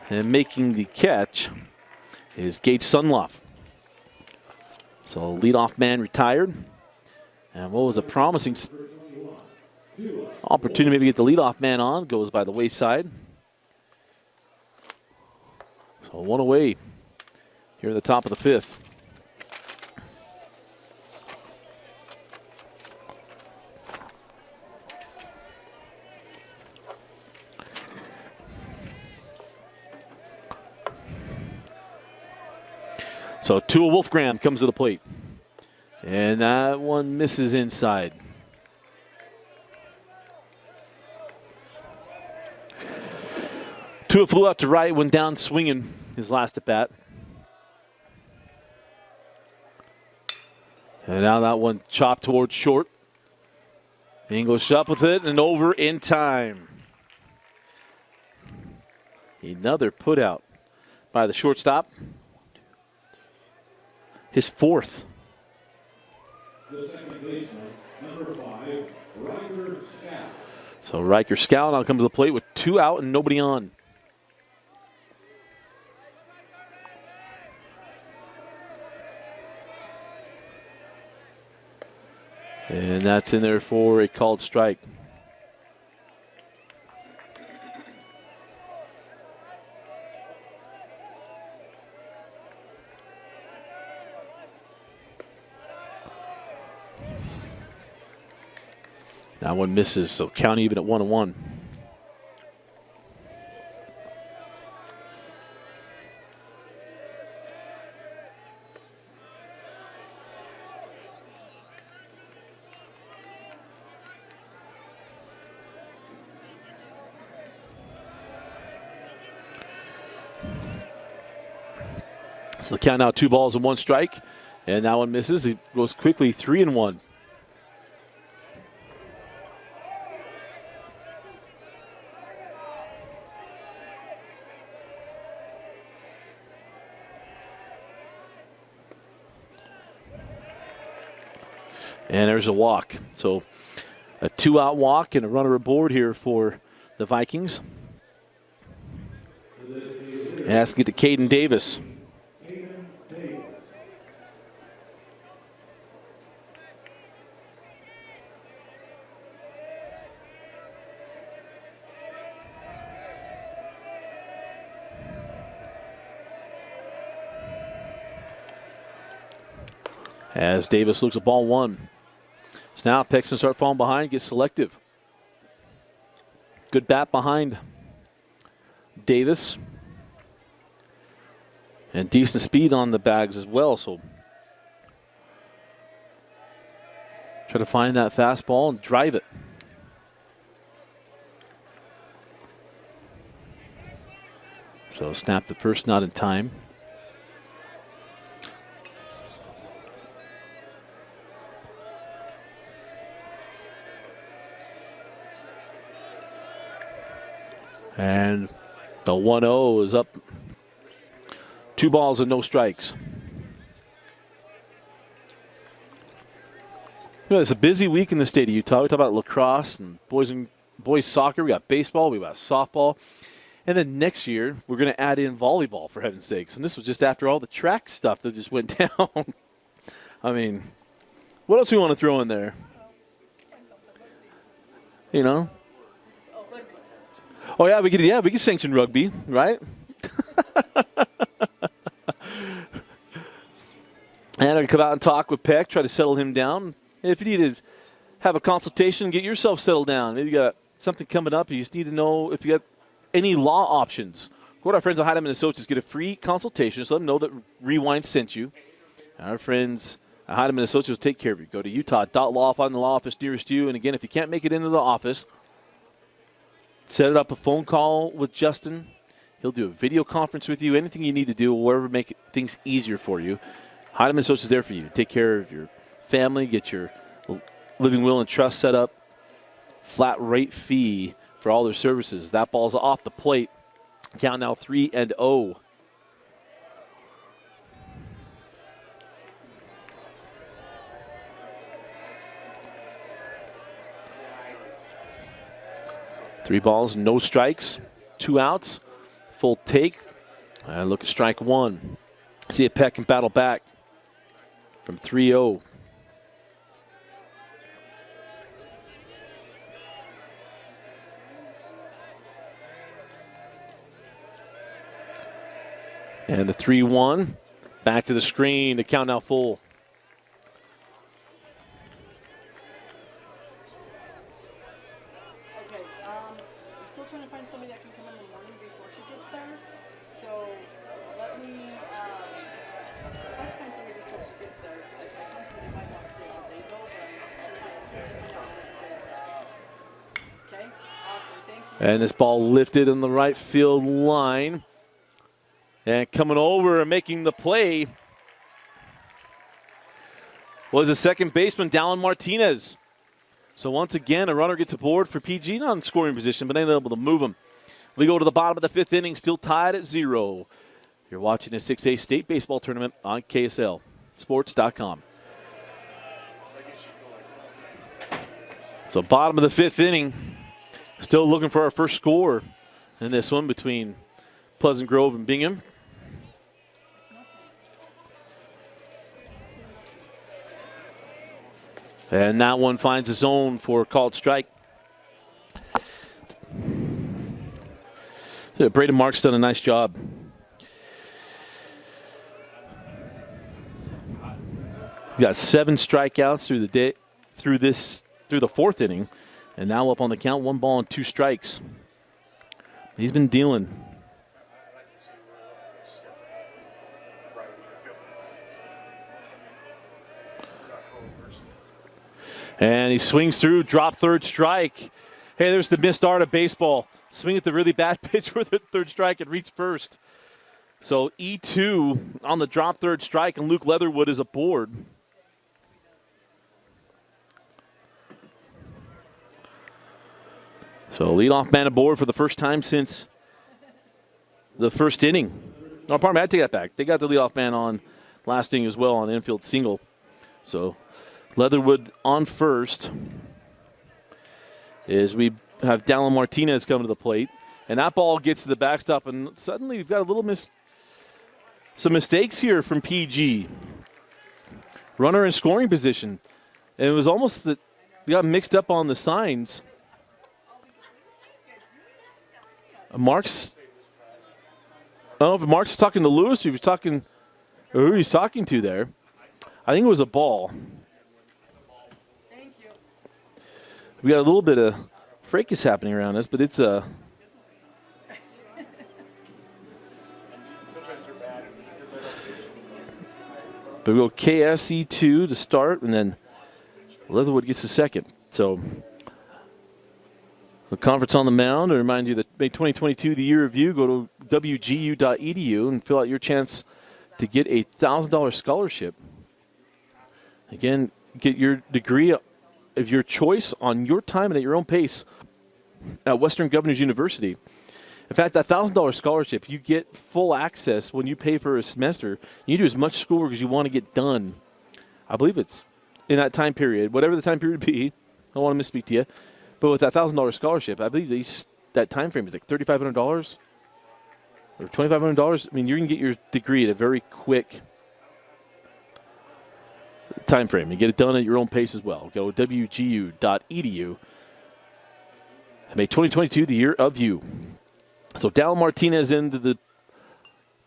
Speaker 1: and making the catch is Gage Sunloff. So leadoff man retired. And what was a promising opportunity maybe to get the leadoff man on goes by the wayside. So one away here at the top of the fifth. So Tua Wolfgram comes to the plate. And that one misses inside. Tua flew out to right, went down swinging his last at bat. And now that one chopped towards short. English up with it and over in time. Another put out by the shortstop. His fourth.
Speaker 2: The second baseman, number 5, Riker Scout.
Speaker 1: So Riker Scout now comes to the plate with 2 out and nobody on. And that's in there for a called strike. That one misses, so count even at 1-1. So the count now 2 balls and 1 strike, and that one misses. It goes quickly 3-1. And there's a walk. So a 2-out walk and a runner aboard here for the Vikings. And has to get to Caden Davis. As Davis looks at ball 1. So now Pexton start falling behind, gets selective. Good bat behind Davis. And decent speed on the bags as well. So try to find that fastball and drive it. So snap the first, not in time. And the 1-0 is up. 2 balls and no strikes. You know, it's a busy week in the state of Utah. We talk about lacrosse and boys soccer. We got baseball. We got softball. And then next year, we're going to add in volleyball, for heaven's sakes. And this was just after all the track stuff that just went down. I mean, what else do we want to throw in there? You know? Oh yeah, we could sanction rugby, right? And I come out and talk with Peck, try to settle him down. If you need to have a consultation, get yourself settled down. Maybe you got something coming up, you just need to know if you got any law options. Go to our friends at Heidemann Associates, get a free consultation, so let them know that Rewind sent you. Our friends Heidemann Associates will take care of you. Go to utah.law, find the law office nearest you. And again, if you can't make it into the office, set up a phone call with Justin. He'll do a video conference with you. Anything you need to do, whatever make things easier for you. Heidemann Associates is there for you. Take care of your family, get your living will and trust set up. Flat rate fee for all their services. That ball's off the plate. Count now 3-0. Three balls, no strikes, 2 outs, full take. And look at strike one. See if Peck can battle back from 3-0. And the 3-1, back to the screen, the count now full.
Speaker 3: Trying to find somebody that can come in the morning before she gets there. So let me try to find somebody just till she gets there. If I find somebody might not stay all day though, but okay, awesome, thank you.
Speaker 1: And this ball lifted in the right field line. And coming over and making the play was the second baseman, Dallin Martinez. So once again, a runner gets aboard for PG, not in scoring position, but ain't able to move him. We go to the bottom of the 5th inning, still tied at 0. You're watching a 6A state baseball tournament on KSLSports.com. So bottom of the 5th inning, still looking for our first score in this one between Pleasant Grove and Bingham. And that one finds its own for a called strike. Braden Mark's done a nice job. He got 7 strikeouts through the day, through the 4th inning, and now up on the count, 1 ball and 2 strikes. He's been dealing. And he swings through, drop third strike. Hey, there's the missed art of baseball. Swing at the really bad pitch for the third strike and reach first. So E2 on the drop third strike, and Luke Leatherwood is aboard. So leadoff man aboard for the first time since the first inning. Oh, pardon me, I take that back. They got the leadoff man on last inning as well on infield single. So Leatherwood on first as we have Dallin Martinez come to the plate. And that ball gets to the backstop, and suddenly we've got a little some mistakes here from PG. Runner in scoring position. And it was almost that we got mixed up on the signs. Mark's, I don't know if Mark's talking to Lewis or he was talking, or who he's talking to there. I think it was a ball.
Speaker 3: Thank you.
Speaker 1: We got a little bit of fracas happening around us, but it's a. But we go KSE2 to start, and then Leatherwood gets the second. So the conference on the mound. I remind you that May 2022, the year of you. Go to wgu.edu and fill out your chance to get a $1,000 scholarship. Again, get your degree of your choice on your time and at your own pace at Western Governors University. In fact, that $1,000 scholarship, you get full access when you pay for a semester. You do as much schoolwork as you want to get done. I believe it's in that time period, whatever the time period be. I don't want to misspeak to you. But with that $1,000 scholarship, I believe that time frame is like $3,500 or $2,500. I mean, you're going to get your degree at a very quick time frame. You get it done at your own pace as well. Go to wgu.edu. May 2022, the year of you. So Dallin Martinez into the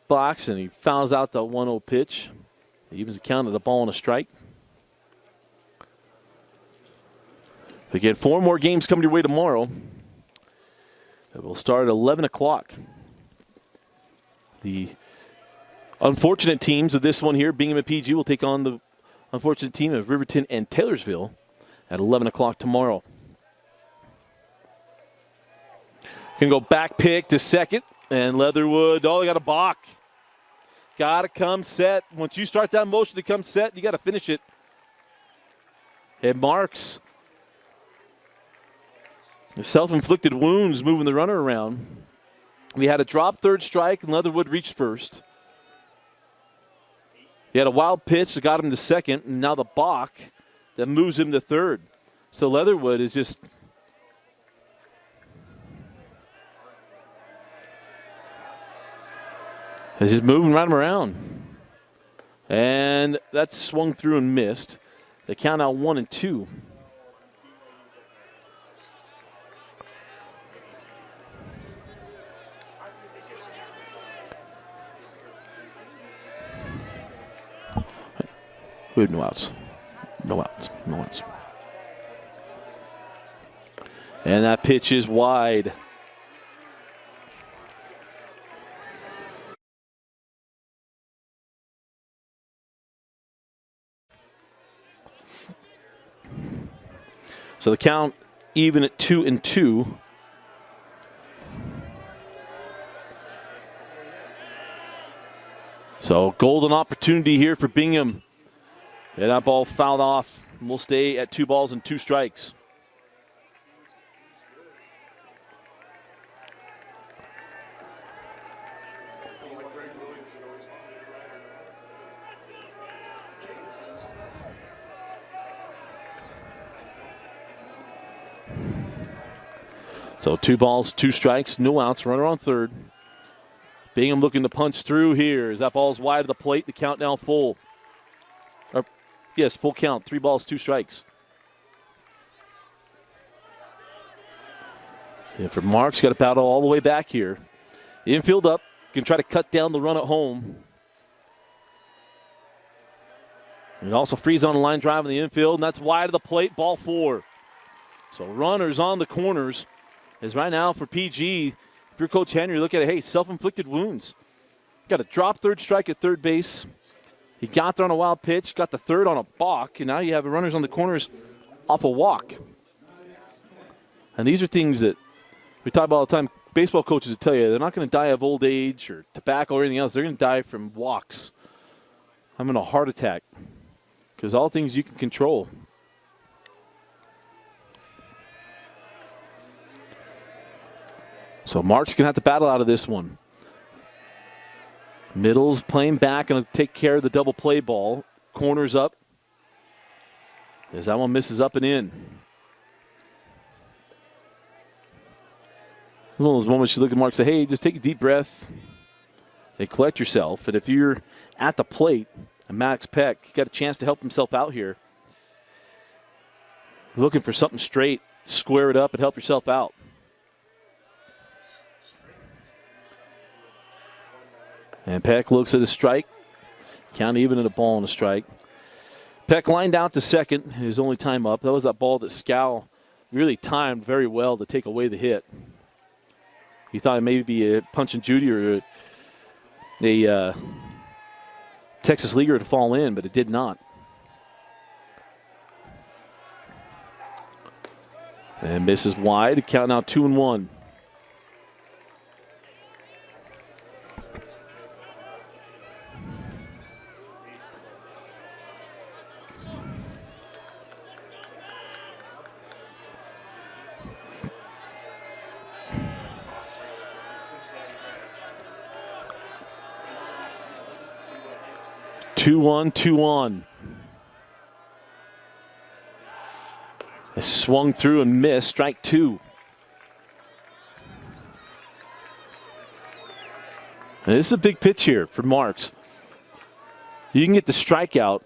Speaker 1: box, and he fouls out the 1-0 pitch. He evens the count at a ball and a strike. Again, 4 more games coming your way tomorrow. It will start at 11 o'clock. The unfortunate teams of this one here, Bingham and PG, will take on the unfortunate team of Riverton and Taylorsville at 11 o'clock tomorrow. Going to go back pick to second, and Leatherwood, they got a balk. Got to come set. Once you start that motion to come set, you got to finish it. It marks. The self-inflicted wounds moving the runner around. We had a drop third strike, and Leatherwood reached first. He had a wild pitch that got him to second, and now the balk that moves him to third. So Leatherwood is just moving right around. And that swung through and missed. They count out 1-2. We have no outs. No outs. No outs. And that pitch is wide. So the count even at 2-2. So golden opportunity here for Bingham. And that ball fouled off. We'll stay at 2 balls and 2 strikes. So 2 balls, 2 strikes, no outs, runner on third. Bingham looking to punch through here as that ball's wide of the plate. The count now full. Yes, full count, 3 balls, 2 strikes. And for Marks, got to battle all the way back here. Infield up, can try to cut down the run at home. And also freeze on the line drive in the infield, and that's wide of the plate, ball 4. So runners on the corners. As right now for PG, if you're Coach Henry, look at it, hey, self-inflicted wounds. Got a drop third strike at third base. He got there on a wild pitch, got the third on a balk, and now you have runners on the corners off a walk. And these are things that we talk about all the time. Baseball coaches will tell you they're not going to die of old age or tobacco or anything else. They're going to die from walks. I'm in a heart attack because all things you can control. So Mark's going to have to battle out of this one. Middle's playing back and take care of the double play ball. Corners up. As that one misses up and in. One of those moments you look at Mark and say, hey, just take a deep breath and collect yourself. And if you're at the plate, and Max Peck got a chance to help himself out here. Looking for something straight, square it up and help yourself out. And Peck looks at a strike. Count even at a ball and a strike. Peck lined out to second. His only time up. That was that ball that Scow really timed very well to take away the hit. He thought it may be a Punch and Judy or a Texas Leaguer to fall in, but it did not. And misses wide. Count now 2-1. Two on. It swung through and missed. Strike 2. And this is a big pitch here for Marks. You can get the strikeout.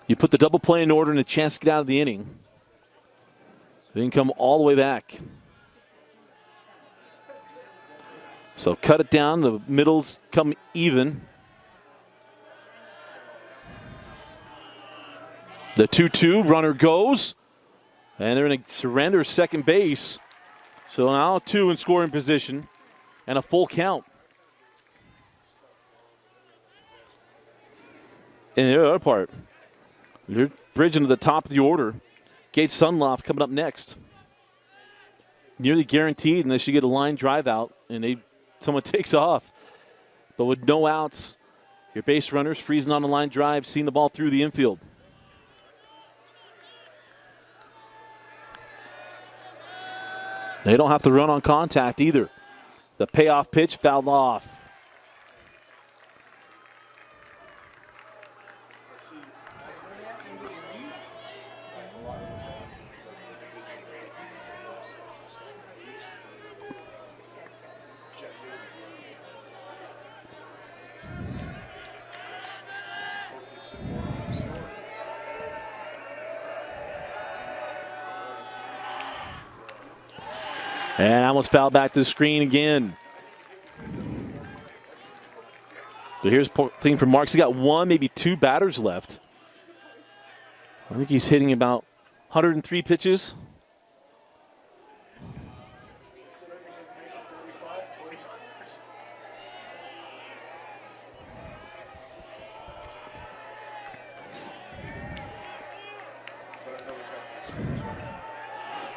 Speaker 1: You put the double play in order and a chance to get out of the inning. Then come all the way back. So cut it down. The middles come even. The 2-2, runner goes, and they're going to surrender second base. So now 2 in scoring position and a full count. And the other part, they're bridging to the top of the order. Gage Sunloft coming up next. Nearly guaranteed unless you get a line drive out and someone takes off. But with no outs, your base runners freezing on the line drive, seeing the ball through the infield. They don't have to run on contact either. The payoff pitch fouled off. And almost fouled back to the screen again. So here's the thing for Marks. He's got one, maybe two batters left. I think he's hitting about 103 pitches.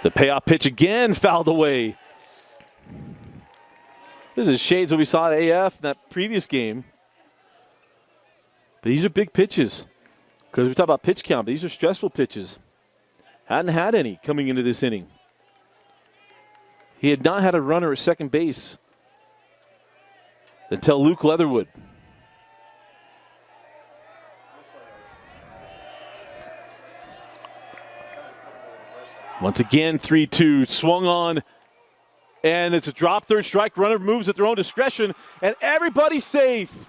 Speaker 1: The payoff pitch again fouled away. This is shades of what we saw at AF in that previous game. But these are big pitches. Because we talk about pitch count, but these are stressful pitches. Hadn't had any coming into this inning. He had not had a runner at second base until Luke Leatherwood. Once again, 3-2, swung on, and it's a drop third strike. Runner moves at their own discretion, and everybody's safe.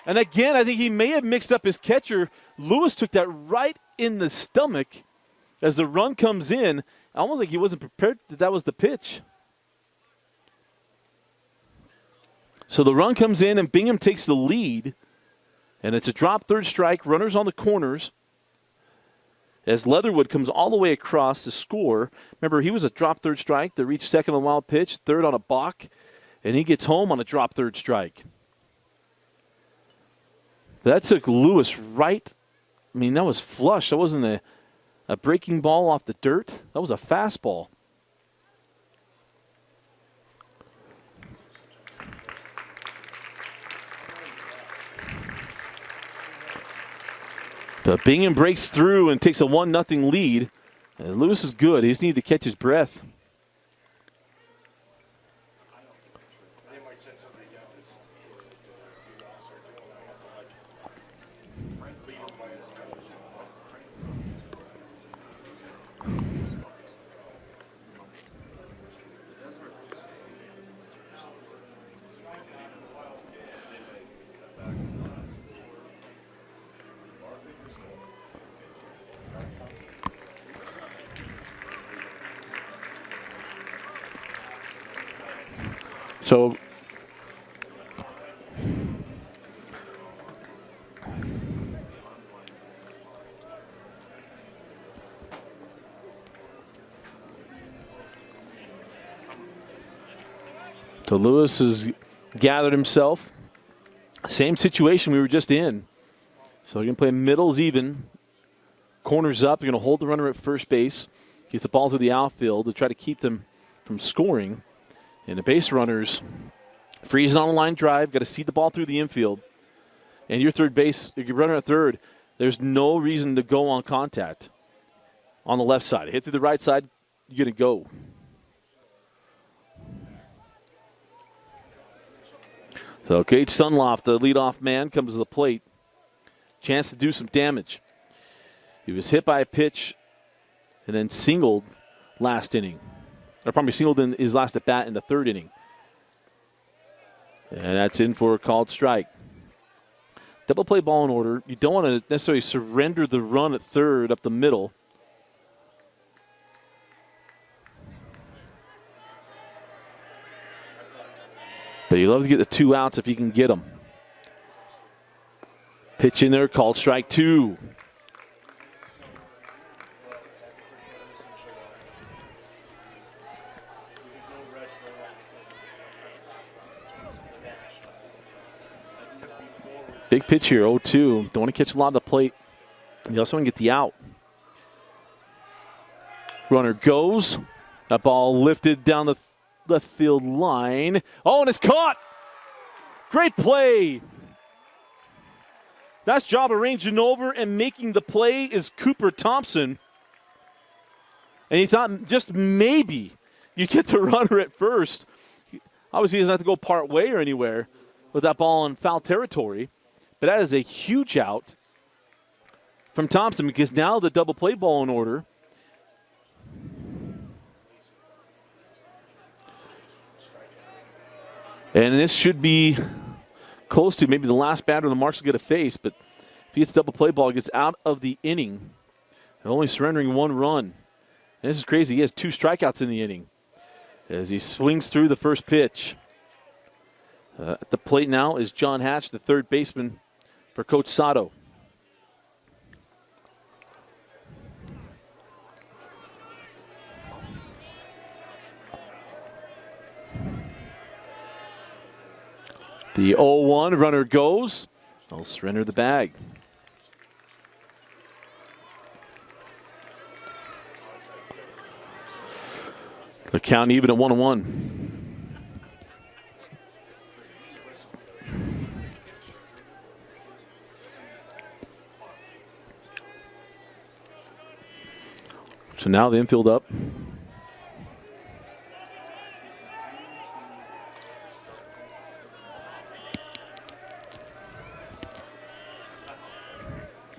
Speaker 1: And again, I think he may have mixed up his catcher. Lewis took that right in the stomach as the run comes in, almost like he wasn't prepared that was the pitch. So the run comes in, and Bingham takes the lead, and it's a drop third strike. Runners on the corners. As Leatherwood comes all the way across to score. Remember, he was a drop third strike that reached second on a wild pitch, third on a balk, and he gets home on a drop third strike. That took Lewis right. I mean, that was flush. That wasn't a breaking ball off the dirt. That was a fastball. But Bingham breaks through and takes a 1-0 lead. And Lewis is good. He just needed to catch his breath. So Lewis has gathered himself. Same situation we were just in. So you're going to play middles even. Corners up. You're going to hold the runner at first base. Gets the ball through the outfield to try to keep them from scoring. And the base runners freezing on a line drive. Got to see the ball through the infield. And your third base, your runner at third, there's no reason to go on contact on the left side. Hit through the right side, you're going to go. So Gage Sunloft, the leadoff man, comes to the plate. Chance to do some damage. He was hit by a pitch and then singled last inning. Or probably singled in his last at bat in the third inning. And that's in for a called strike. Double play ball in order. You don't want to necessarily surrender the run at third up the middle. But you love to get the 2 outs if you can get them. Pitch in there, called strike 2. Big pitch here, 0-2. Don't want to catch a lot of the plate. You also want to get the out. Runner goes. That ball lifted down the left field line. Oh, and it's caught. Great play. Nice job arranging over and making the play is Cooper Thompson. And he thought just maybe you get the runner at first. Obviously, he doesn't have to go part way or anywhere with that ball in foul territory. But that is a huge out from Thompson because now the double play ball in order. And this should be close to maybe the last batter the Marks will get a face, but if he gets a double play ball, he gets out of the inning. They're only surrendering 1 run. And this is crazy. He has 2 strikeouts in the inning as he swings through the first pitch. At the plate now is John Hatch, the third baseman for Coach Sato. The 0-1 runner goes. They'll surrender the bag. The count even at 1-1. So now the infield up.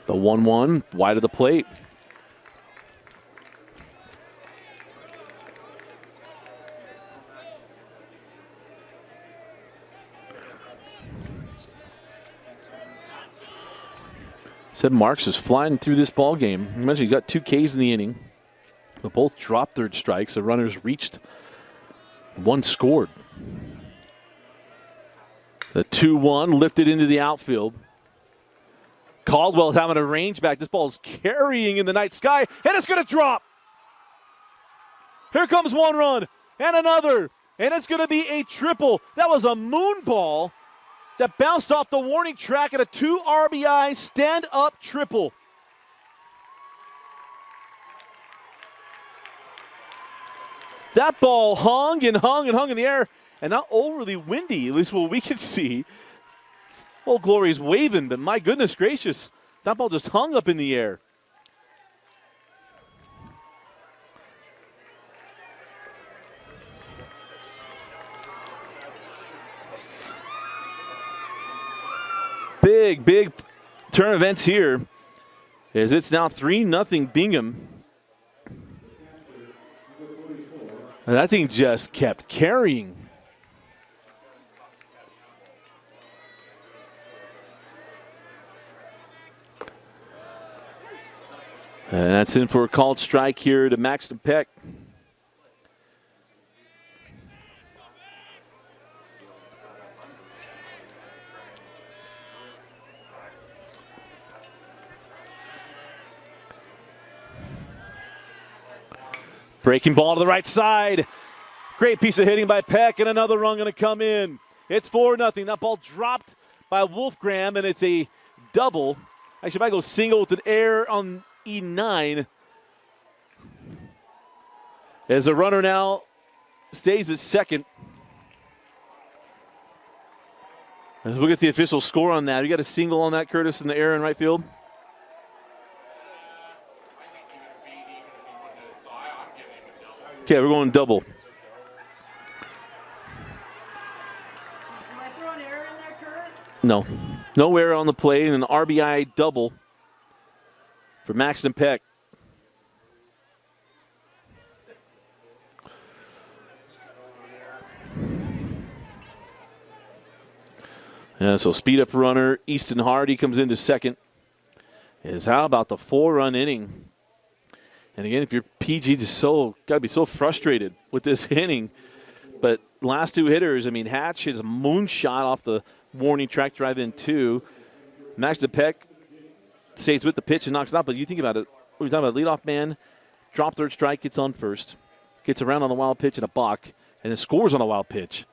Speaker 1: The 1-1 wide of the plate. Said Marks is flying through this ball game. Imagine he's got 2 Ks in the inning. But both dropped third strikes. The runners reached, 1 scored. The 2-1 lifted into the outfield. Caldwell's having a range back. This ball is carrying in the night sky, and it's going to drop. Here comes 1 run, and another, and it's going to be a triple. That was a moon ball that bounced off the warning track at a 2 RBI stand-up triple. That ball hung and hung and hung in the air, and not overly windy, at least what we can see. Old Glory's waving, but my goodness gracious, that ball just hung up in the air. Big turn of events here as it's now 3-0 Bingham. And that thing just kept carrying. And that's in for a called strike here to Maxton Peck. Breaking ball to the right side. Great piece of hitting by Peck, and another run going to come in. It's 4-0. That ball dropped by Wolfgram, and it's a double. Actually, might go single with an error on E9. As the runner now stays at second. As we'll get the official score on that. You got a single on that, Curtis, in the error in right field? Okay, we're going double.
Speaker 3: Am I throwing error in there, Kurt?
Speaker 1: No. No error on the play, and an RBI double for Maxton Peck. Yeah, so speed up runner Easton Hardy comes into second. How about the 4-run inning? And again, if you're PG, just got to be so frustrated with this inning. But last 2 hitters, I mean, Hatch hits a moonshot off the warning track drive in 2. Maxton Peck stays with the pitch and knocks it out. But you think about it, we're talking about leadoff man, drop third strike, gets on first, gets around on the wild pitch and a balk, and then scores on a wild pitch,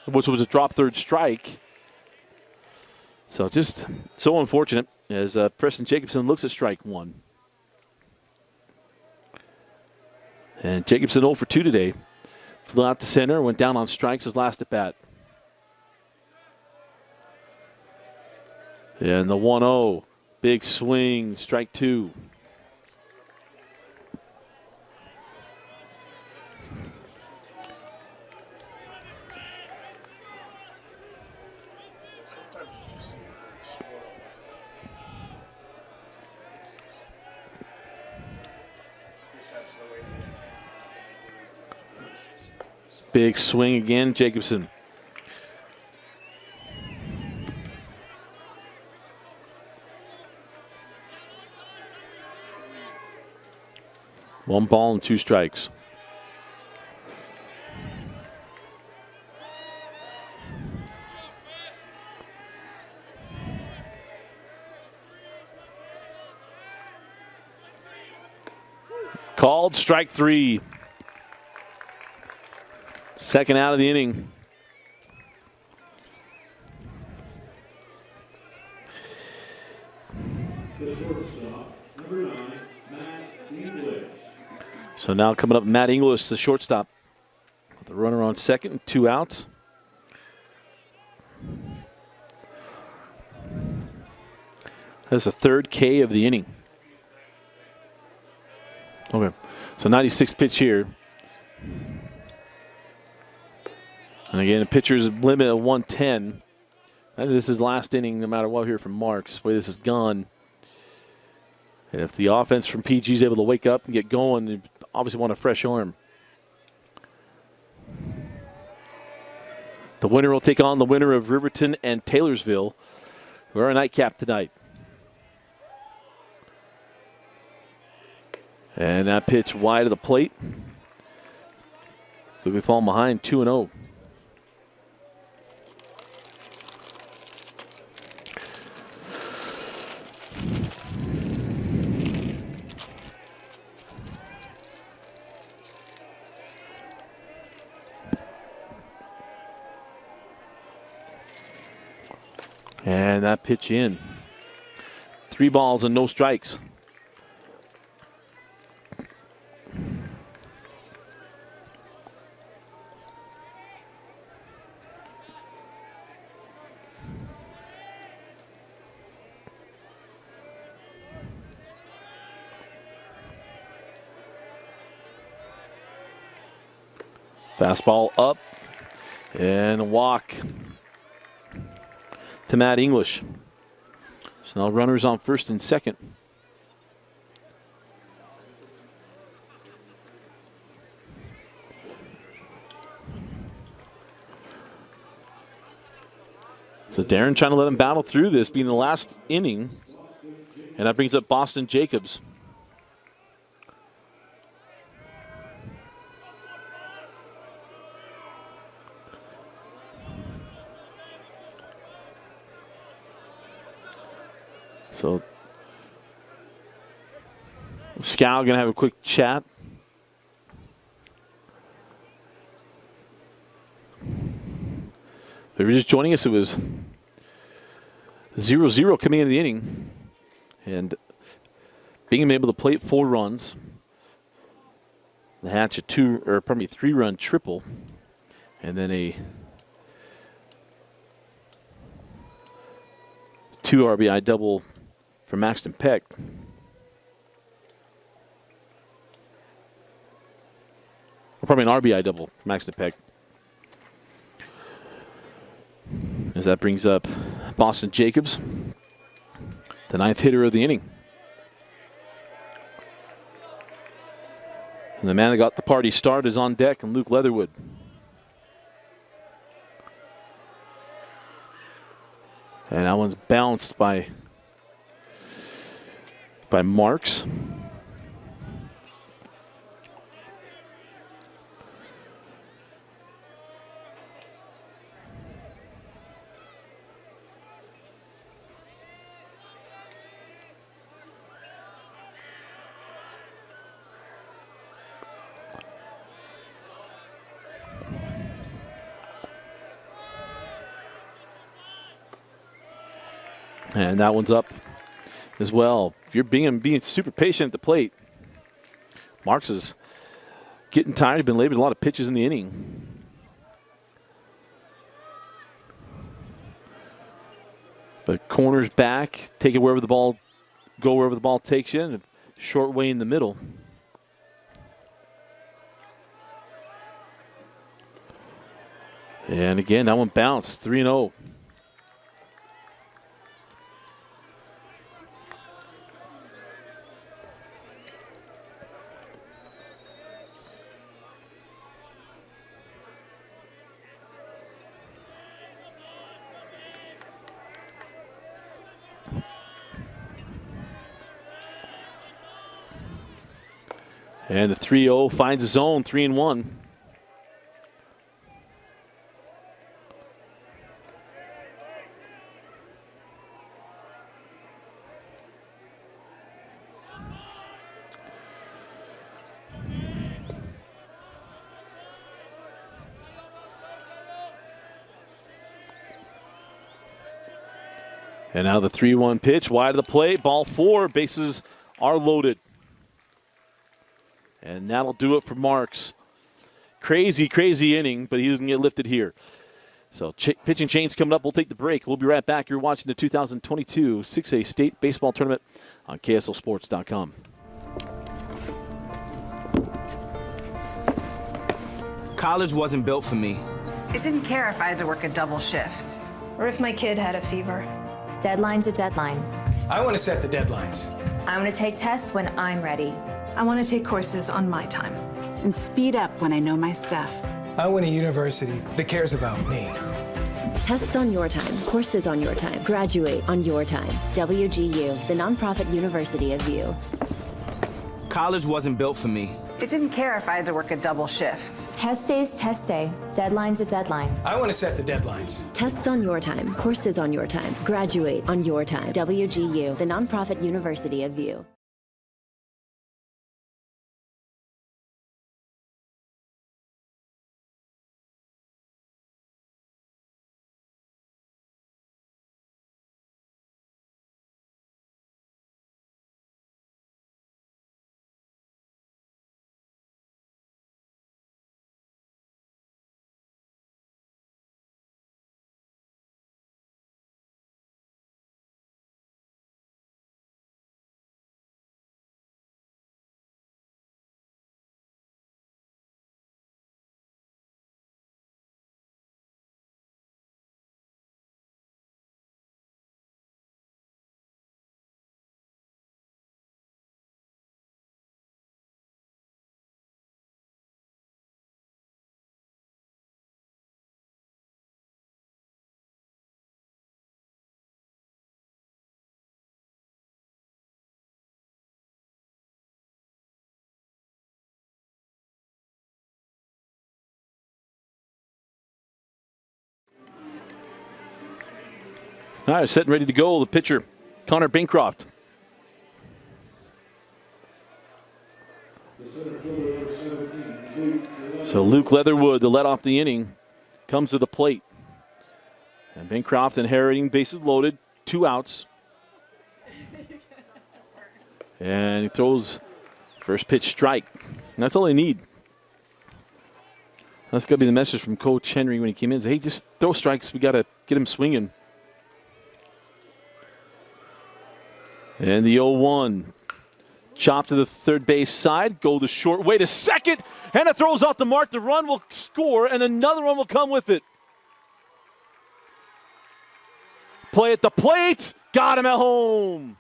Speaker 1: which was a drop third strike. So just so unfortunate as Preston Jacobson looks at strike one. And Jacobson 0 for 2 today. Flew out to center, went down on strikes his last at bat. And the 1-0, big swing, strike two. Big swing again, Jacobson. One ball and 2 strikes. Called strike 3. Second out of the inning.
Speaker 2: The shortstop, number 9, Matt English.
Speaker 1: So now coming up, Matt English, the shortstop. With the runner on second and 2 outs. That's the third K of the inning. Okay, so 96 pitch here. And again, the pitcher's limit of 110. This is his last inning, no matter what here from Marks. The way this is gone. And if the offense from PG is able to wake up and get going, they obviously want a fresh arm. The winner will take on the winner of Riverton and Taylorsville, who are a nightcap tonight. And that pitch wide of the plate. We'll be falling behind 2-0. And that pitch in. 3 balls and no strikes. Fastball up and a walk to Matt English. So now runners on first and second. So Darren trying to let him battle through this, being the last inning. And that brings up Boston Jacobs. So Scow going to have a quick chat. If you're just joining us, it was 0-0 coming into the inning. And Bingham able to plate 4 runs. The hatch a 3-run triple. And then a 2 RBI double for Maxton Peck. Or probably an RBI double for Maxton Peck. As that brings up Boston Jacobs, the 9th hitter of the inning. And the man that got the party started is on deck, and Luke Leatherwood. And that one's bounced by Marks. And that one's up as well. You're being super patient at the plate. Marks is getting tired. He's been laboring a lot of pitches in the inning. But corners back, take it wherever the ball, go wherever the ball takes you. And short way in the middle. And again, that one bounced, 3-0. And the 3-0 finds his own, 3-1. And now the 3-1 pitch, wide of the plate, ball 4, bases are loaded. And that'll do it for Marks. Crazy, crazy inning, but he doesn't get lifted here. So pitching change coming up. We'll take the break. We'll be right back. You're watching the 2022 6A State Baseball Tournament on KSLSports.com.
Speaker 4: College wasn't built for me.
Speaker 5: It didn't care if I had to work a double shift.
Speaker 6: Or if my kid had a fever.
Speaker 7: Deadline's a deadline.
Speaker 8: I want to set the deadlines.
Speaker 7: I want to take tests when I'm ready.
Speaker 6: I want to take courses on my time.
Speaker 5: And speed up when I know my stuff.
Speaker 8: I want a university that cares about me.
Speaker 9: Tests on your time, courses on your time, graduate on your time. WGU, the nonprofit university of you.
Speaker 4: College wasn't built for me.
Speaker 5: It didn't care if I had to work a double shift.
Speaker 7: Test day's test day. Deadline's a deadline.
Speaker 8: I want to set the deadlines.
Speaker 9: Tests on your time, courses on your time, graduate on your time. WGU, the nonprofit university of you.
Speaker 1: All right, set and ready to go. The pitcher, Connor Bancroft. So Luke Leatherwood, to let off the inning, comes to the plate. And Bancroft inheriting bases loaded, 2 outs. And he throws first pitch strike. And that's all they need. That's got to be the message from Coach Henry when he came in. Hey, just throw strikes. We got to get him swinging. And the 0-1. Chop to the third base side. Go the short way to second. And it throws off the mark. The run will score, and another one will come with it. Play at the plate. Got him at home.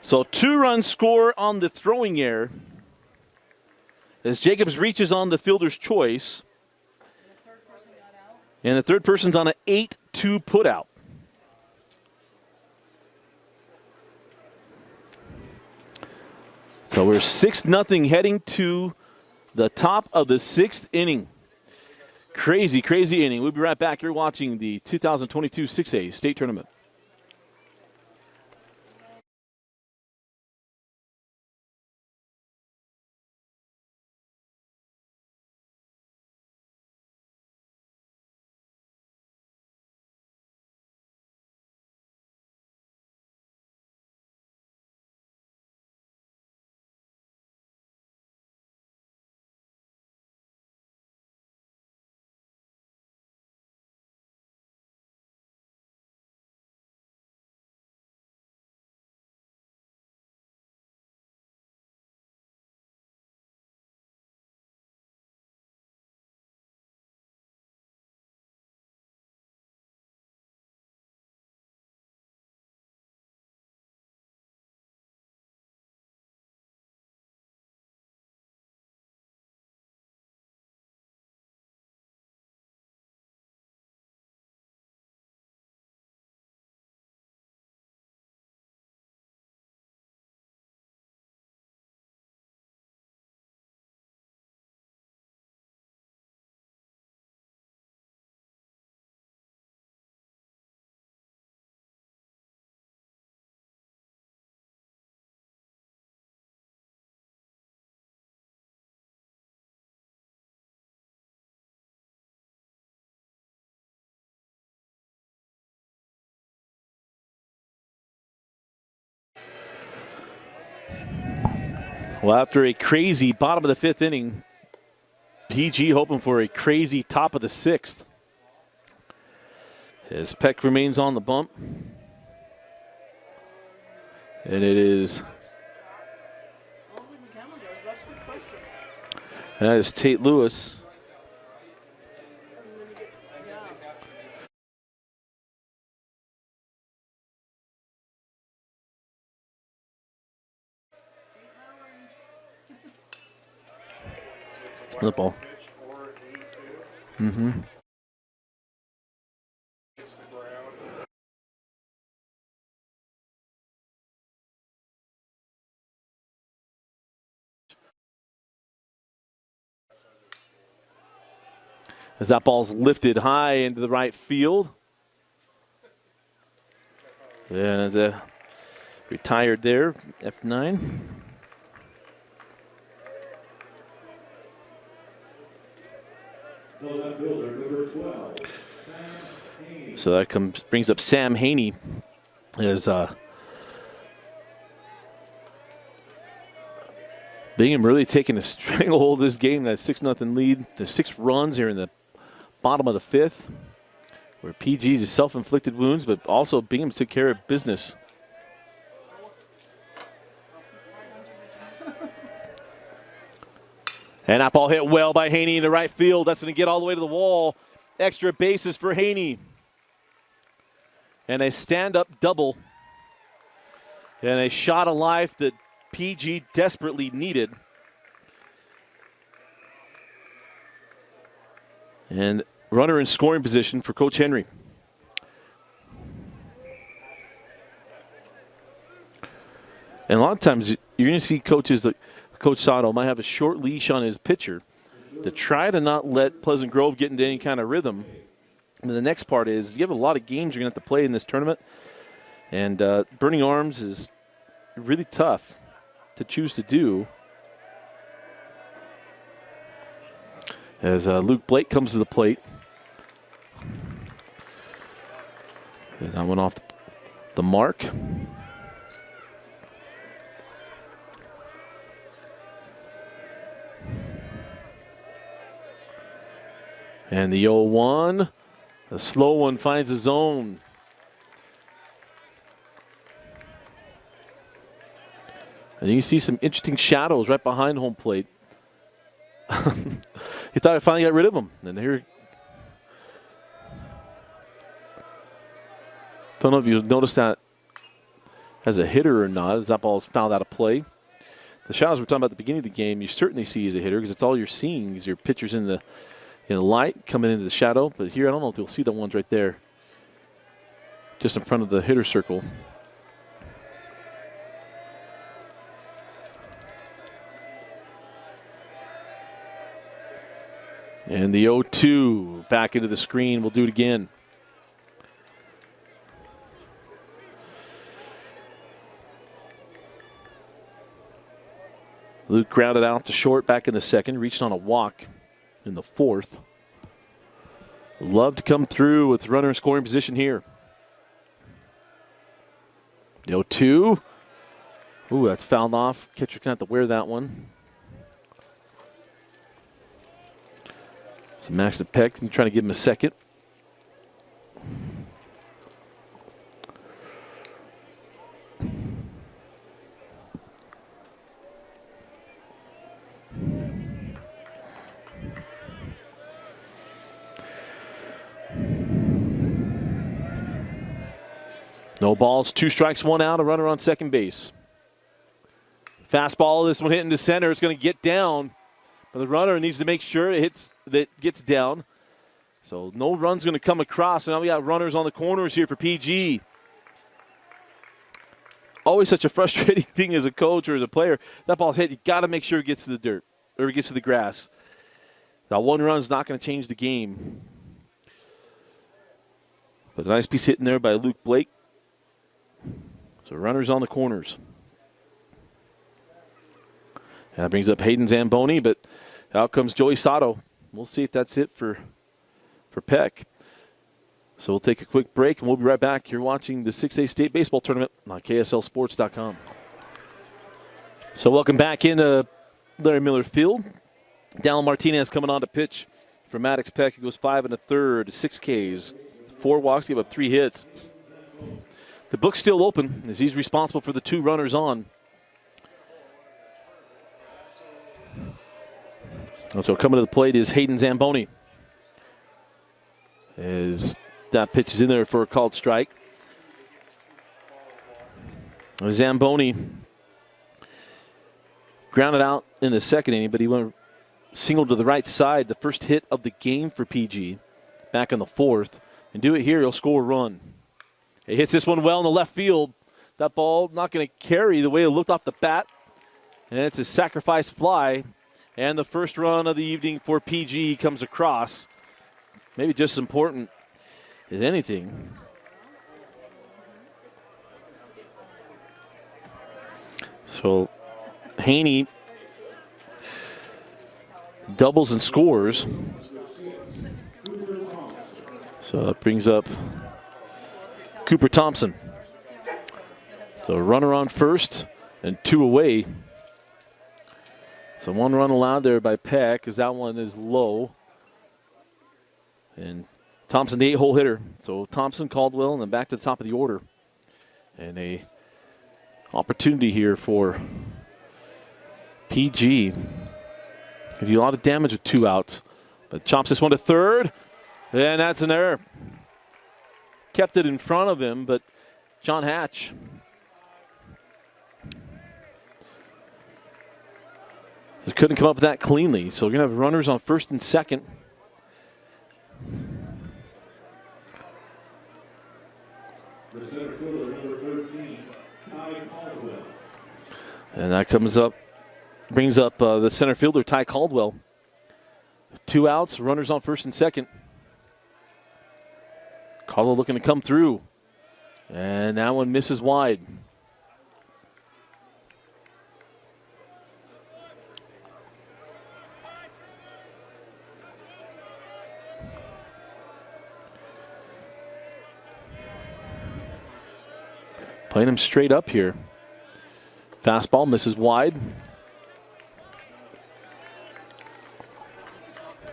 Speaker 1: So 2-run score on the throwing error as Jacobs reaches on the fielder's choice. And the third person's on an 8-2 putout. So we're 6-0 heading to the top of the 6th inning. Crazy, crazy inning. We'll be right back. You're watching the 2022 6A State Tournament. Well, after a crazy bottom of the 5th inning, PG hoping for a crazy top of the 6th. As Peck remains on the bump. And it is. And that is Tate Lewis. The ball. Mm-hmm. As that ball's lifted high into the right field. And as a retired there, F9. So that brings up Sam Haney as Bingham really taking a stranglehold of this game. That 6-0 lead. There's 6 runs here in the bottom of the 5th, where PG's self-inflicted wounds, but also Bingham took care of business. And that ball hit well by Haney into right field. That's going to get all the way to the wall. Extra bases for Haney. And a stand-up double. And a shot of life that PG desperately needed. And runner in scoring position for Coach Henry. And a lot of times you're going to see coaches like Coach Sato might have a short leash on his pitcher to try to not let Pleasant Grove get into any kind of rhythm. And the next part is you have a lot of games you're going to have to play in this tournament. And burning arms is really tough to choose to do. As Luke Blake comes to the plate. And that went off the mark. And the 0-1, the slow one finds the zone. And you can see some interesting shadows right behind home plate. He thought I finally got rid of him. And here, don't know if you noticed that as a hitter or not, as that ball's fouled out of play. The shadows we were talking about at the beginning of the game, you certainly see as a hitter because it's all you're seeing is your pitchers in the light coming into the shadow. But here, I don't know if you'll see the ones right there just in front of the hitter circle. And the 0-2 back into the screen. We'll do it again. Luke grounded out to short back in the second, reached on a walk in the 4th. Love to come through with runner in scoring position here. The 0-2. Ooh, that's fouled off. Catcher's going to have to wear that one. So Max the Peck trying to give him a second. No balls, 2 strikes, 1 out, a runner on second base. Fastball, this one hitting to center. It's going to get down, but the runner needs to make sure it gets down. So no run's going to come across. And now we got runners on the corners here for PG. Always such a frustrating thing as a coach or as a player. That ball's hit, you got to make sure it gets to the dirt or it gets to the grass. That 1 run's not going to change the game. But a nice piece hitting there by Luke Blake. So runners on the corners. And that brings up Hayden Zamboni, but out comes Joey Sato. We'll see if that's it for Peck. So we'll take a quick break, and we'll be right back. You're watching the 6A State Baseball Tournament on KSLSports.com. So welcome back into Larry Miller Field. Dallin Martinez coming on to pitch for Maddox Peck. He goes 5 1/3, 6 Ks, 4 walks, gave up 3 hits. The book's still open as he's responsible for the 2 runners on. So coming to the plate is Hayden Zamboni. As that pitch is in there for a called strike. Zamboni grounded out in the second inning, but he went singled to the right side, the first hit of the game for PG back in the 4th. And do it here, he'll score a run. He hits this one well in the left field. That ball not going to carry the way it looked off the bat. And it's a sacrifice fly. And the first run of the evening for PG comes across. Maybe just as important as anything. So Haney doubles and scores. So that brings up Cooper Thompson. So a runner on first and 2 away. So 1 run allowed there by Peck because that one is low. And Thompson, the 8-hole hitter. So Thompson, Caldwell, and then back to the top of the order. And a opportunity here for PG. Could do a lot of damage with 2 outs. But chops this one to third. And that's an error. Kept it in front of him, but John Hatch just couldn't come up with that cleanly. So we're going to have runners on first and second.
Speaker 2: The center fielder, number 13, Ty Caldwell.
Speaker 1: And that comes up, brings up the center fielder, Ty Caldwell. 2 outs, runners on first and second. Caldwell looking to come through. And that one misses wide. Playing him straight up here. Fastball misses wide.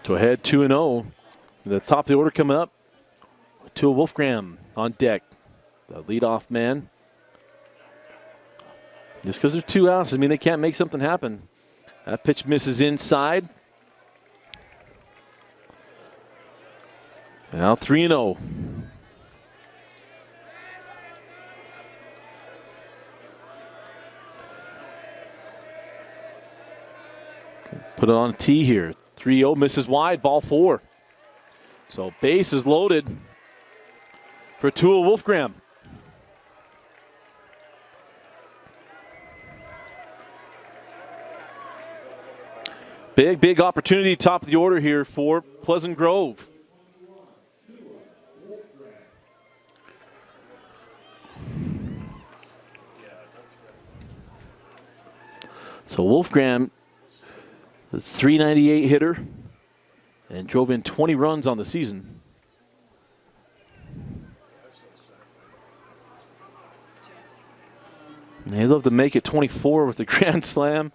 Speaker 1: To ahead 2-0. The top of the order coming up. To Wolfgram on deck. The leadoff man. Just because they're 2 outs doesn't mean they can't make something happen. That pitch misses inside. Now 3-0. Put it on a tee here. 3-0 misses wide, ball 4. So base is loaded for Tua Wolfgram. Big opportunity, top of the order here for Pleasant Grove. So Wolfgram, the .398 hitter, and drove in 20 runs on the season. And he'd love to make it 24 with the grand slam,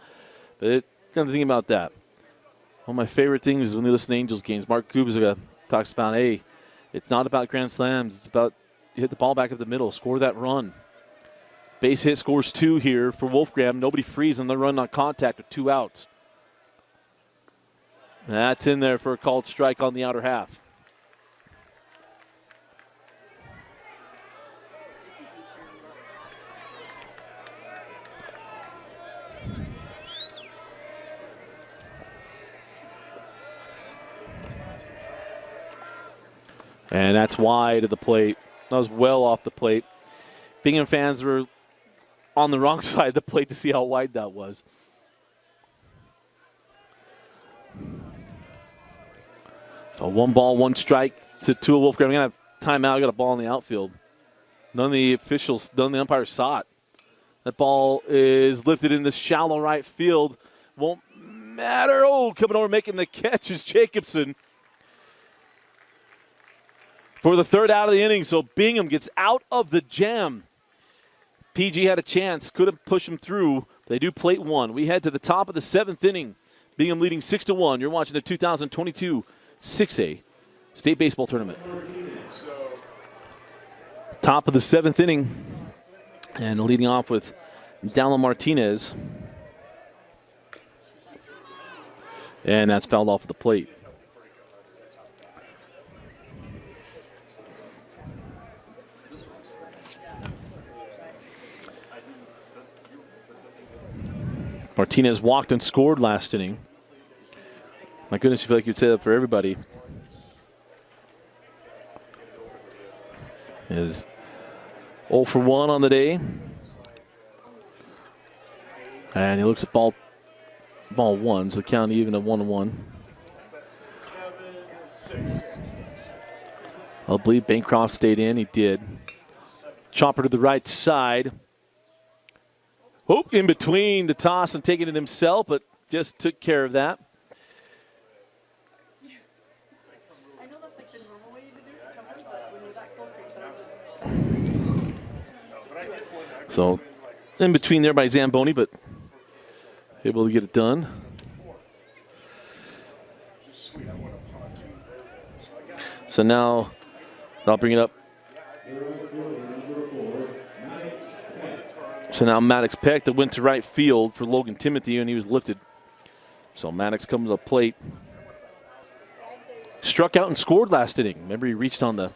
Speaker 1: but got to think about that. One of my favorite things is when they listen to Angels games, Mark Kubica talks about, hey, it's not about grand slams. It's about you hit the ball back up the middle, score that run. Base hit scores 2 here for Wolfgram. Nobody frees on the run on contact with 2 outs. That's in there for a called strike on the outer half. And that's wide of the plate. That was well off the plate. Bingham fans were on the wrong side of the plate to see how wide that was. So 1 ball, 1 strike to Tua Wolfgram. We're going to have timeout. Got a ball in the outfield. None of the officials, none of the umpires saw it. That ball is lifted in the shallow right field. Won't matter. Oh, coming over making the catch is Jacobson for the 3rd out of the inning. So Bingham gets out of the jam. PG had a chance, could have pushed him through, They do plate one. We head to the top of the 7th inning. Bingham leading 6-1. You're watching the 2022 6A State Baseball Tournament. Top of the 7th inning. And leading off with Dallin Martinez. And that's fouled off the plate. Martinez walked and scored last inning. My goodness, you feel like you'd say that for everybody. Is 0 for 1 on the day. And he looks at ball one, so the count even at 1-1. I believe Bancroft stayed in. He did. Chopper to the right side. Oh, in between the toss and taking it himself, but just took care of that.
Speaker 3: I know that's like the normal way to do it, but when you're that close to each other.
Speaker 1: So in between there by Zamboni, but able to get it done. So now I'll bring it up. So now Maddox Peck that went to right field for Logan Timothy, and he was lifted. So Maddox comes to the plate. Struck out and scored last inning. Remember, he reached on the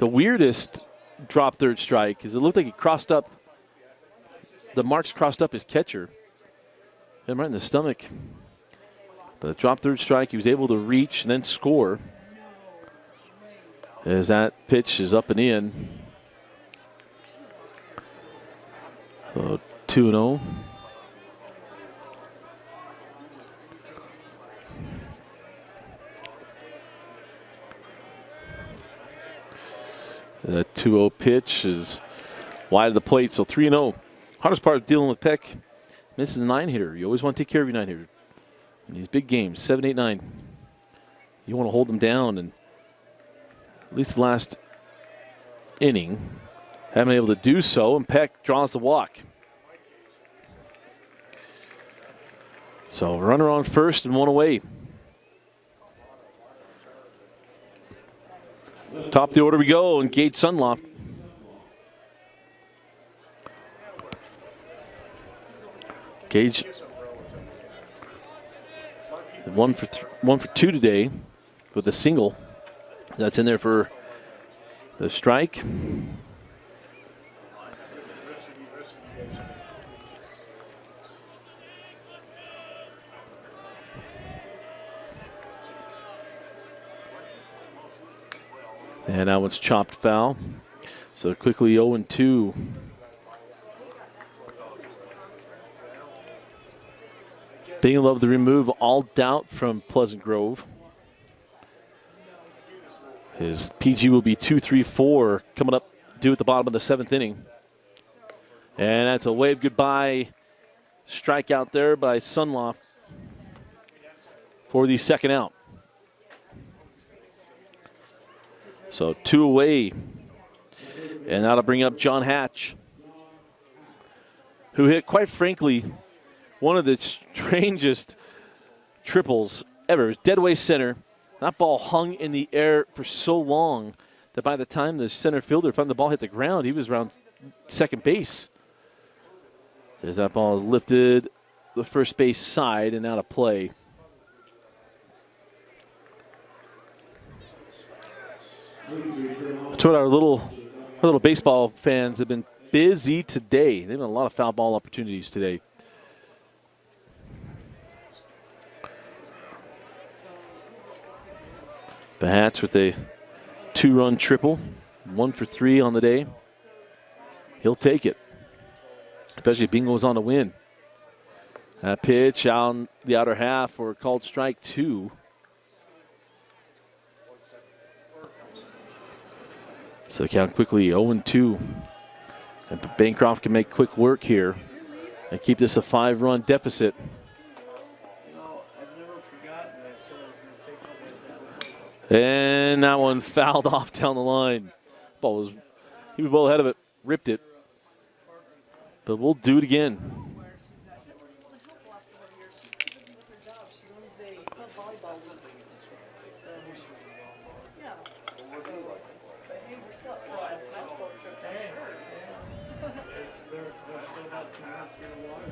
Speaker 1: weirdest drop third strike because it looked like he crossed up. The marks crossed up his catcher. Hit him right in the stomach. But drop third strike, he was able to reach and then score. As that pitch is up and in. So 2-0. That 2-0 pitch is wide of the plate, so 3-0. Hardest part of dealing with Peck, this is a 9-hitter. You always want to take care of your 9-hitter. In these big games, 7, 8, 9. You want to hold them down, and at least the last inning, haven't been able to do so, and Peck draws the walk. So runner on first and one away. Top of the order we go, and Gage Sunloft. Gage, 1 for 2 today with a single. That's in there for the strike. And that one's chopped foul. So quickly 0-2. Bingham love to remove all doubt from Pleasant Grove. His PG will be 2-3-4 coming up due at the bottom of the 7th inning. And that's a wave goodbye strikeout there by Sunloft for the second out. So 2 away. And that'll bring up John Hatch, who hit, quite frankly, one of the strangest triples ever. Deadway center. That ball hung in the air for so long that by the time the center fielder found the ball hit the ground, he was around second base. As that ball is lifted the first base side and out of play. That's what our little baseball fans have been busy today. They've had a lot of foul ball opportunities today. The Hats with a 2-run triple, 1 for 3 on the day. He'll take it, especially if Bingham goes on to win. That pitch on the outer half for called strike 2. So the count quickly 0-2. And Bancroft can make quick work here and keep this a 5-run deficit. And that one fouled off down the line. He was well ahead of it, ripped it. But we'll do it again.
Speaker 3: Yeah. So, but hey, we're still for a basketball trip for sure.
Speaker 2: They're still about 2 minutes through the water.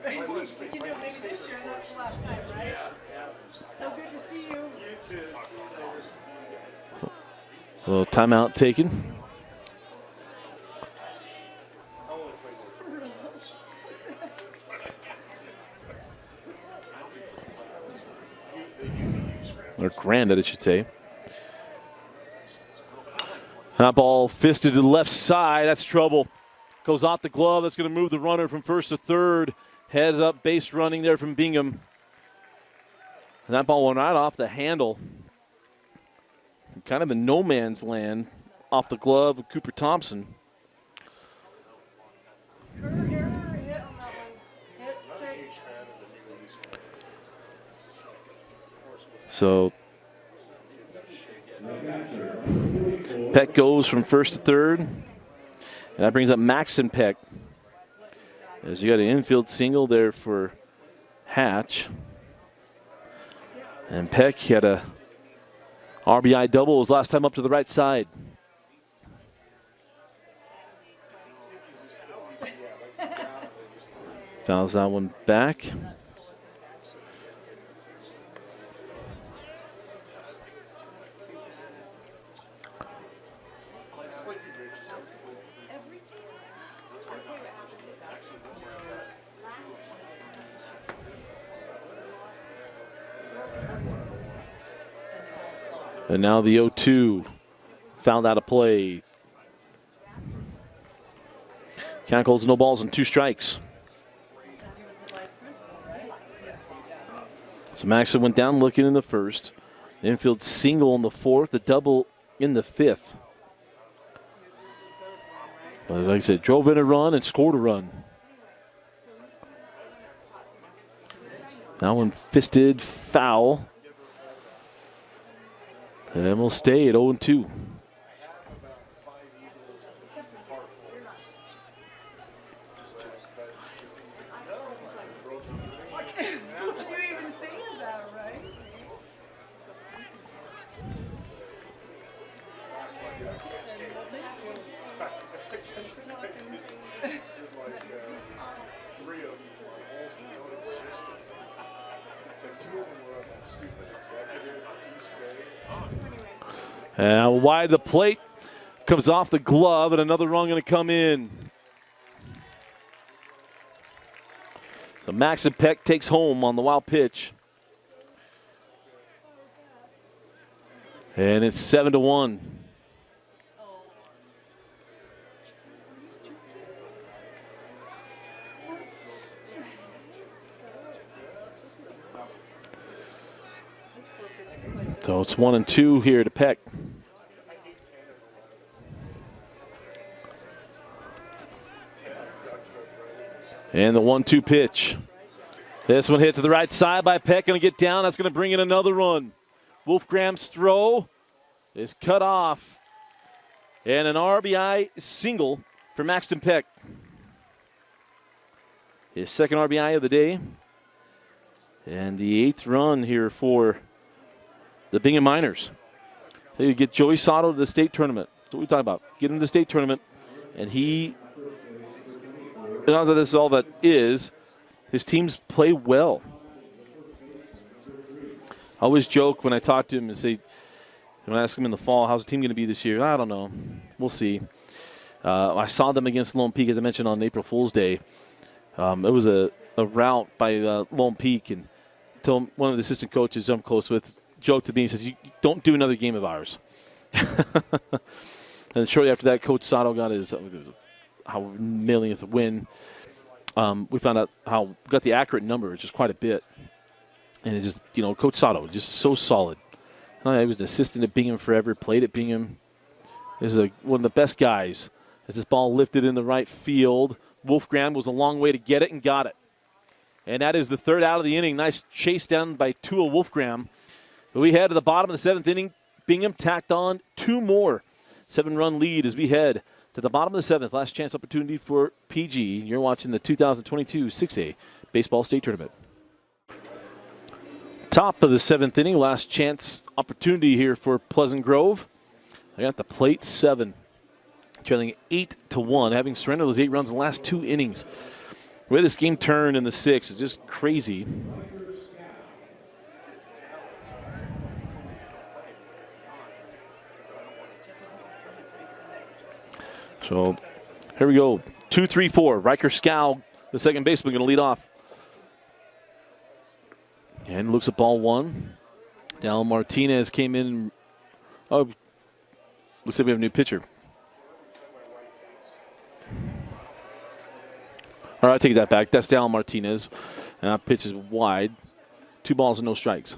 Speaker 3: You know, maybe this year that's the last time, right? So good to see you.
Speaker 2: You too.
Speaker 1: A little timeout taken. Or granted, I should say. That ball fisted to the left side. That's trouble. Goes off the glove. That's going to move the runner from first to third. Heads up base running there from Bingham. And that ball went right off the handle. Kind of in no man's land off the glove of Cooper Thompson.
Speaker 3: Hit on that one. Hit, okay.
Speaker 1: So Peck goes from first to third. And that brings up Maxon Peck. As you got an infield single there for Hatch. And Peck had a RBI double his last time up to the right side. Fouls that one back. And now the 0-2 fouled out of play. Count holds no balls and 2 strikes. So Maxon went down looking in the first. The infield single in the fourth, the double in the fifth. But like I said, drove in a run and scored a run. That one fisted foul. And we'll stay at 0-2. Wide the plate, comes off the glove, and another run going to come in. So Maxon Peck takes home on the wild pitch. And it's 7-1. So it's 1-2 here to Peck. And the 1-2 pitch. This one hit to the right side by Peck. Going to get down. That's going to bring in another run. Wolfgram's throw is cut off. And an RBI single for Maxton Peck. His second RBI of the day. And the 8th run here for the Bingham Miners. So you get Joey Sato to the state tournament. That's what we talk about. Get him to the state tournament. And he, not that this is all that is, his teams play well. I always joke when I talk to him and say, when I ask him in the fall, how's the team going to be this year? I don't know. We'll see. I saw them against Lone Peak, as I mentioned, on April Fool's Day. It was a rout by Lone Peak, and told him, one of the assistant coaches I'm close with joked to me, he says, you don't do another game of ours. And shortly after that, Coach Sato got his millionth win. We found out how got the accurate number, which is quite a bit. And it's just, Coach Sato, just so solid. He was an assistant at Bingham forever, played at Bingham. This is one of the best guys. As this ball lifted in the right field, Wolfgram was a long way to get it and got it. And that is the 3rd out of the inning. Nice chase down by Tua Wolfgram. We head to the bottom of the 7th inning. Bingham tacked on 2 more. 7-run lead as we head to the bottom of the 7th. Last chance opportunity for PG. You're watching the 2022 6A Baseball State Tournament. Top of the 7th inning, last chance opportunity here for Pleasant Grove. They got the plate 7, trailing 8-1, having surrendered those 8 runs in the last 2 innings. The way this game turned in the 6th is just crazy. So here we go. 2-3-4. Riker Scow, the second baseman, going to lead off. And looks at ball 1. Now Martinez came in. Oh, looks like we have a new pitcher. All right, I take that back. That's Dallin Martinez. And that pitch is wide. 2 balls and no strikes.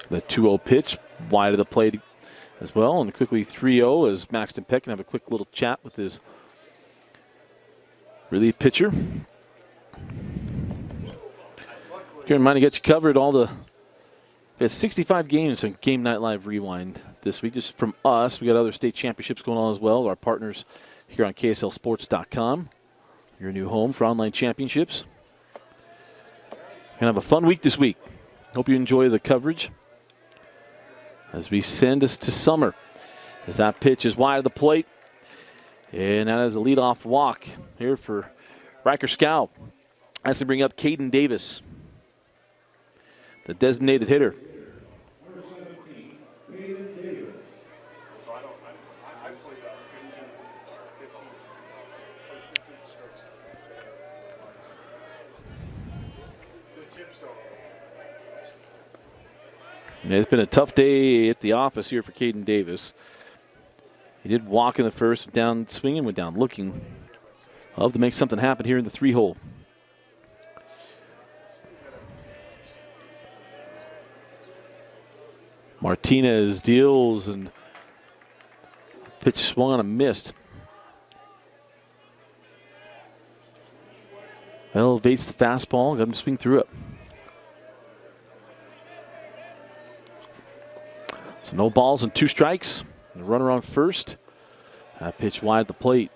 Speaker 1: The 2-0 pitch, wide of the plate as well. And quickly 3-0 as Maxton Peck can have a quick little chat with his relief pitcher. Keep in mind to get you covered all the. We had 65 games on Game Night Live Rewind this week. Just from us, we got other state championships going on as well. Our partners here on KSLSports.com. Your new home for online championships. Gonna have a fun week this week. Hope you enjoy the coverage as we send us to summer. As that pitch is wide of the plate, and that is a leadoff walk here for Riker Scow. That's to bring up Caden Davis, the designated hitter. Yeah, it's been a tough day at the office here for Caden Davis. He did walk in the first, down swinging, went down looking. Love to make something happen here in the 3-hole. Martinez deals and pitch swung on a missed. Elevates the fastball, got him to swing through it. So no balls and 2 strikes. The runner on first. That pitch wide at the plate.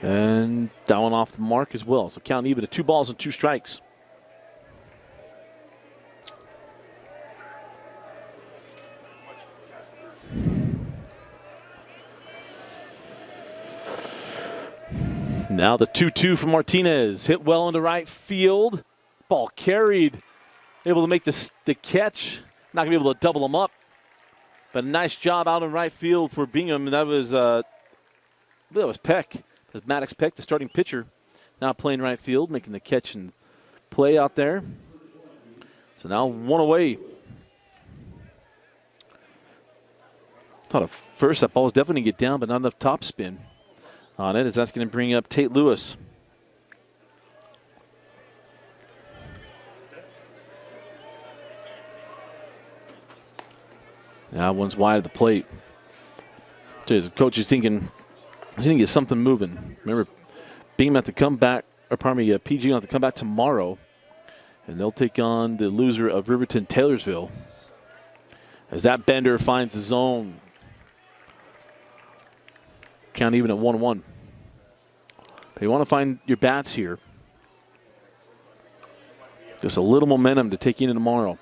Speaker 1: And that one off the mark as well. So count even at 2 balls and 2 strikes. Now the 2-2 from Martinez. Hit well into right field. Ball carried. Able to make the catch. Not going to be able to double him up. But a nice job out in right field for Bingham. And that was Peck. It was Maddox Peck, the starting pitcher. Now playing right field, making the catch and play out there. So now 1 away. Thought at first that ball was definitely going to get down, but not enough top spin on it, as that's going to bring up Tate Lewis. Now one's wide of the plate. The coach is thinking he's going to get something moving. Remember, Bingham have to come back, or pardon me, PG will have to come back tomorrow, and they'll take on the loser of Riverton Taylorsville. As that bender finds the zone. Count even at 1-1. But you want to find your bats here. Just a little momentum to take you into tomorrow.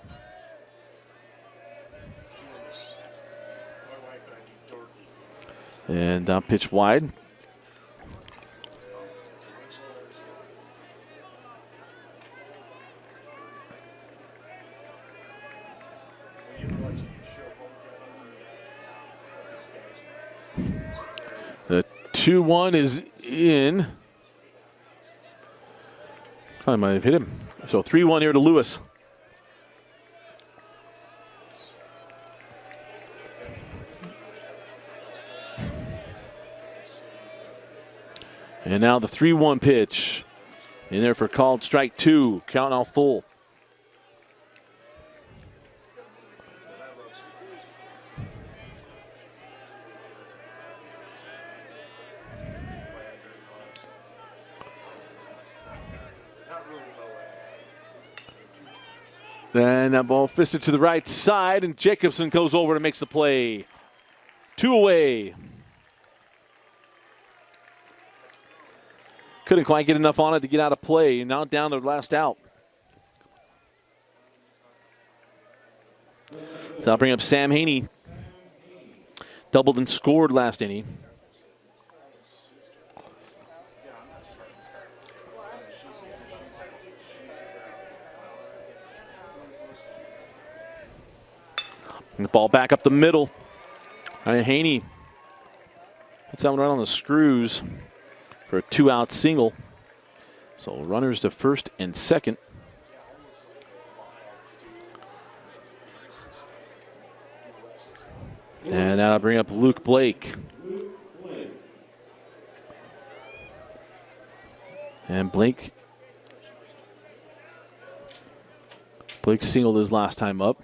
Speaker 1: And down pitch wide. The 2-1 is in. I might have hit him. So 3-1 here to Lewis. And now the 3-1 pitch. In there for called strike 2. Count now full. Then that ball fisted to the right side, and Jacobson goes over and makes the play. 2 away. Couldn't quite get enough on it to get out of play. Now down to the last out. So I'll bring up Sam Haney. Doubled and scored last inning. And the ball back up the middle. And Haney puts that one right on the screws for a 2-out single. So runners to first and second. And that'll bring up Luke Blake. And Blake singled his last time up.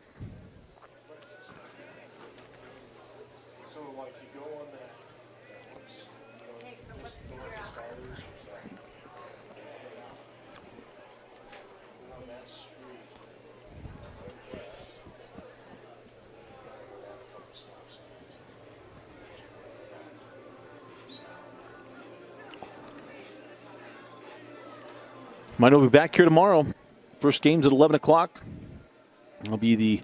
Speaker 1: Might not be back here tomorrow. First game's at 11 o'clock. It'll be the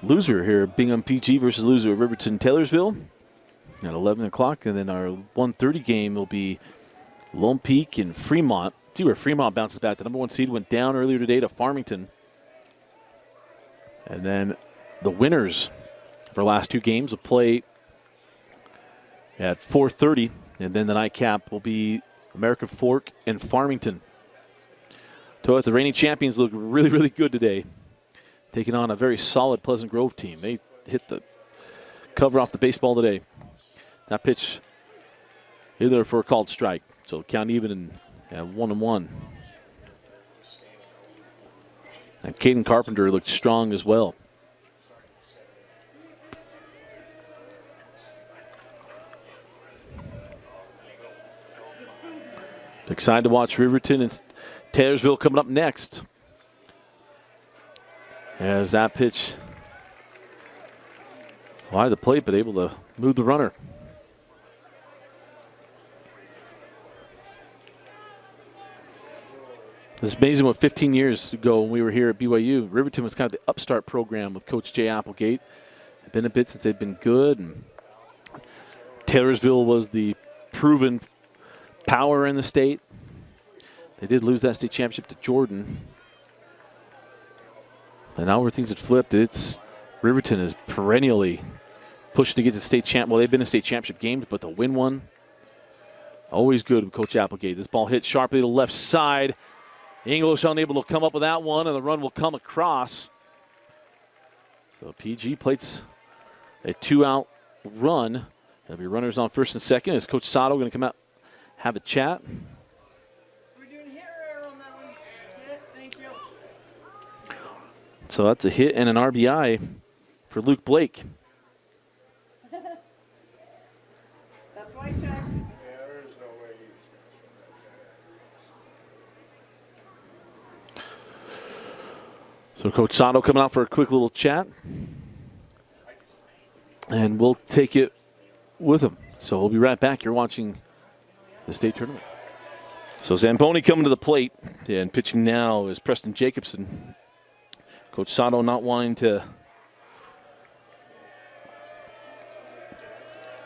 Speaker 1: loser here, Bingham PG versus loser Riverton Taylorsville at 11 o'clock. And then our 1:30 game will be Lone Peak and Fremont. See where Fremont bounces back. The number 1 seed went down earlier today to Farmington. And then the winners for our last 2 games will play at 4:30. And then the nightcap will be American Fork and Farmington. So the reigning champions look really, really good today. Taking on a very solid Pleasant Grove team. They hit the cover off the baseball today. That pitch either for a called strike. So count even at 1-1. And Caden Carpenter looked strong as well. Excited to watch Riverton and Taylorsville coming up next. As that pitch wide the plate, but able to move the runner. It's amazing what 15 years ago when we were here at BYU, Riverton was kind of the upstart program with Coach Jay Applegate. It's been a bit since they've been good. And Taylorsville was the proven power in the state. They did lose that state championship to Jordan. But now where things had flipped, it's Riverton is perennially pushing to get to state champ. Well, they've been in state championship games, but to win one, always good with Coach Applegate. This ball hit sharply to the left side. English unable to come up with that one, and the run will come across. So PG plates a 2-out run. There'll be runners on first and second. Is Coach Sato going to come out, have a chat? So that's a hit and an RBI for Luke Blake.
Speaker 3: That's why I checked.
Speaker 1: So Coach Sato coming out for a quick little chat. And we'll take it with him. So we'll be right back. You're watching the state tournament. So Zamboni coming to the plate. And pitching now is Preston Jacobson. Coach Sato not wanting to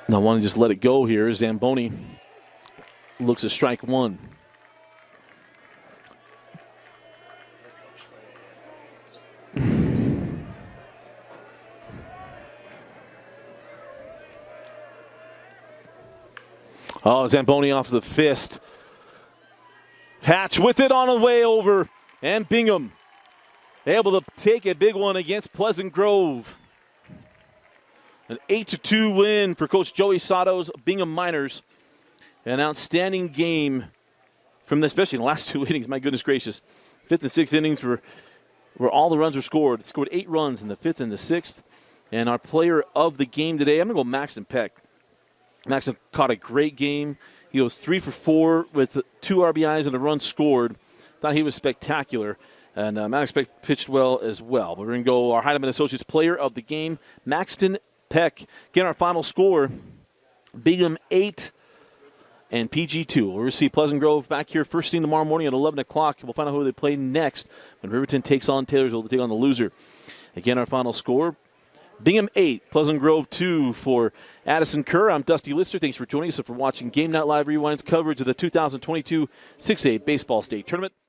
Speaker 1: just let it go here. Zamboni looks at strike one. Oh, Zamboni off the fist. Hatch with it on the way over. And Bingham able to take a big one against Pleasant Grove. An 8-2 win for Coach Joey Sato's Bingham Miners. An outstanding game from this, especially in the last 2 innings. My goodness gracious. 5th and 6th innings were all the runs were scored. It scored 8 runs in the 5th and the 6th. And our player of the game today, I'm going to go Maxon Peck. Maxon caught a great game. He was 3 for 4 with 2 RBIs and a run scored. Thought he was spectacular. And Maddox pitched well as well. But we're going to go our Heidemann Associates player of the game, Maxton Peck. Again, our final score, Bingham 8 and PG 2. We'll receive Pleasant Grove back here first thing tomorrow morning at 11 o'clock. We'll find out who they play next when Riverton takes on Taylorsville to take on the loser. Again, our final score, Bingham 8, Pleasant Grove 2 for Addison Kerr. I'm Dusty Lister. Thanks for joining us and for watching Game Night Live Rewind's coverage of the 2022 6A Baseball State Tournament.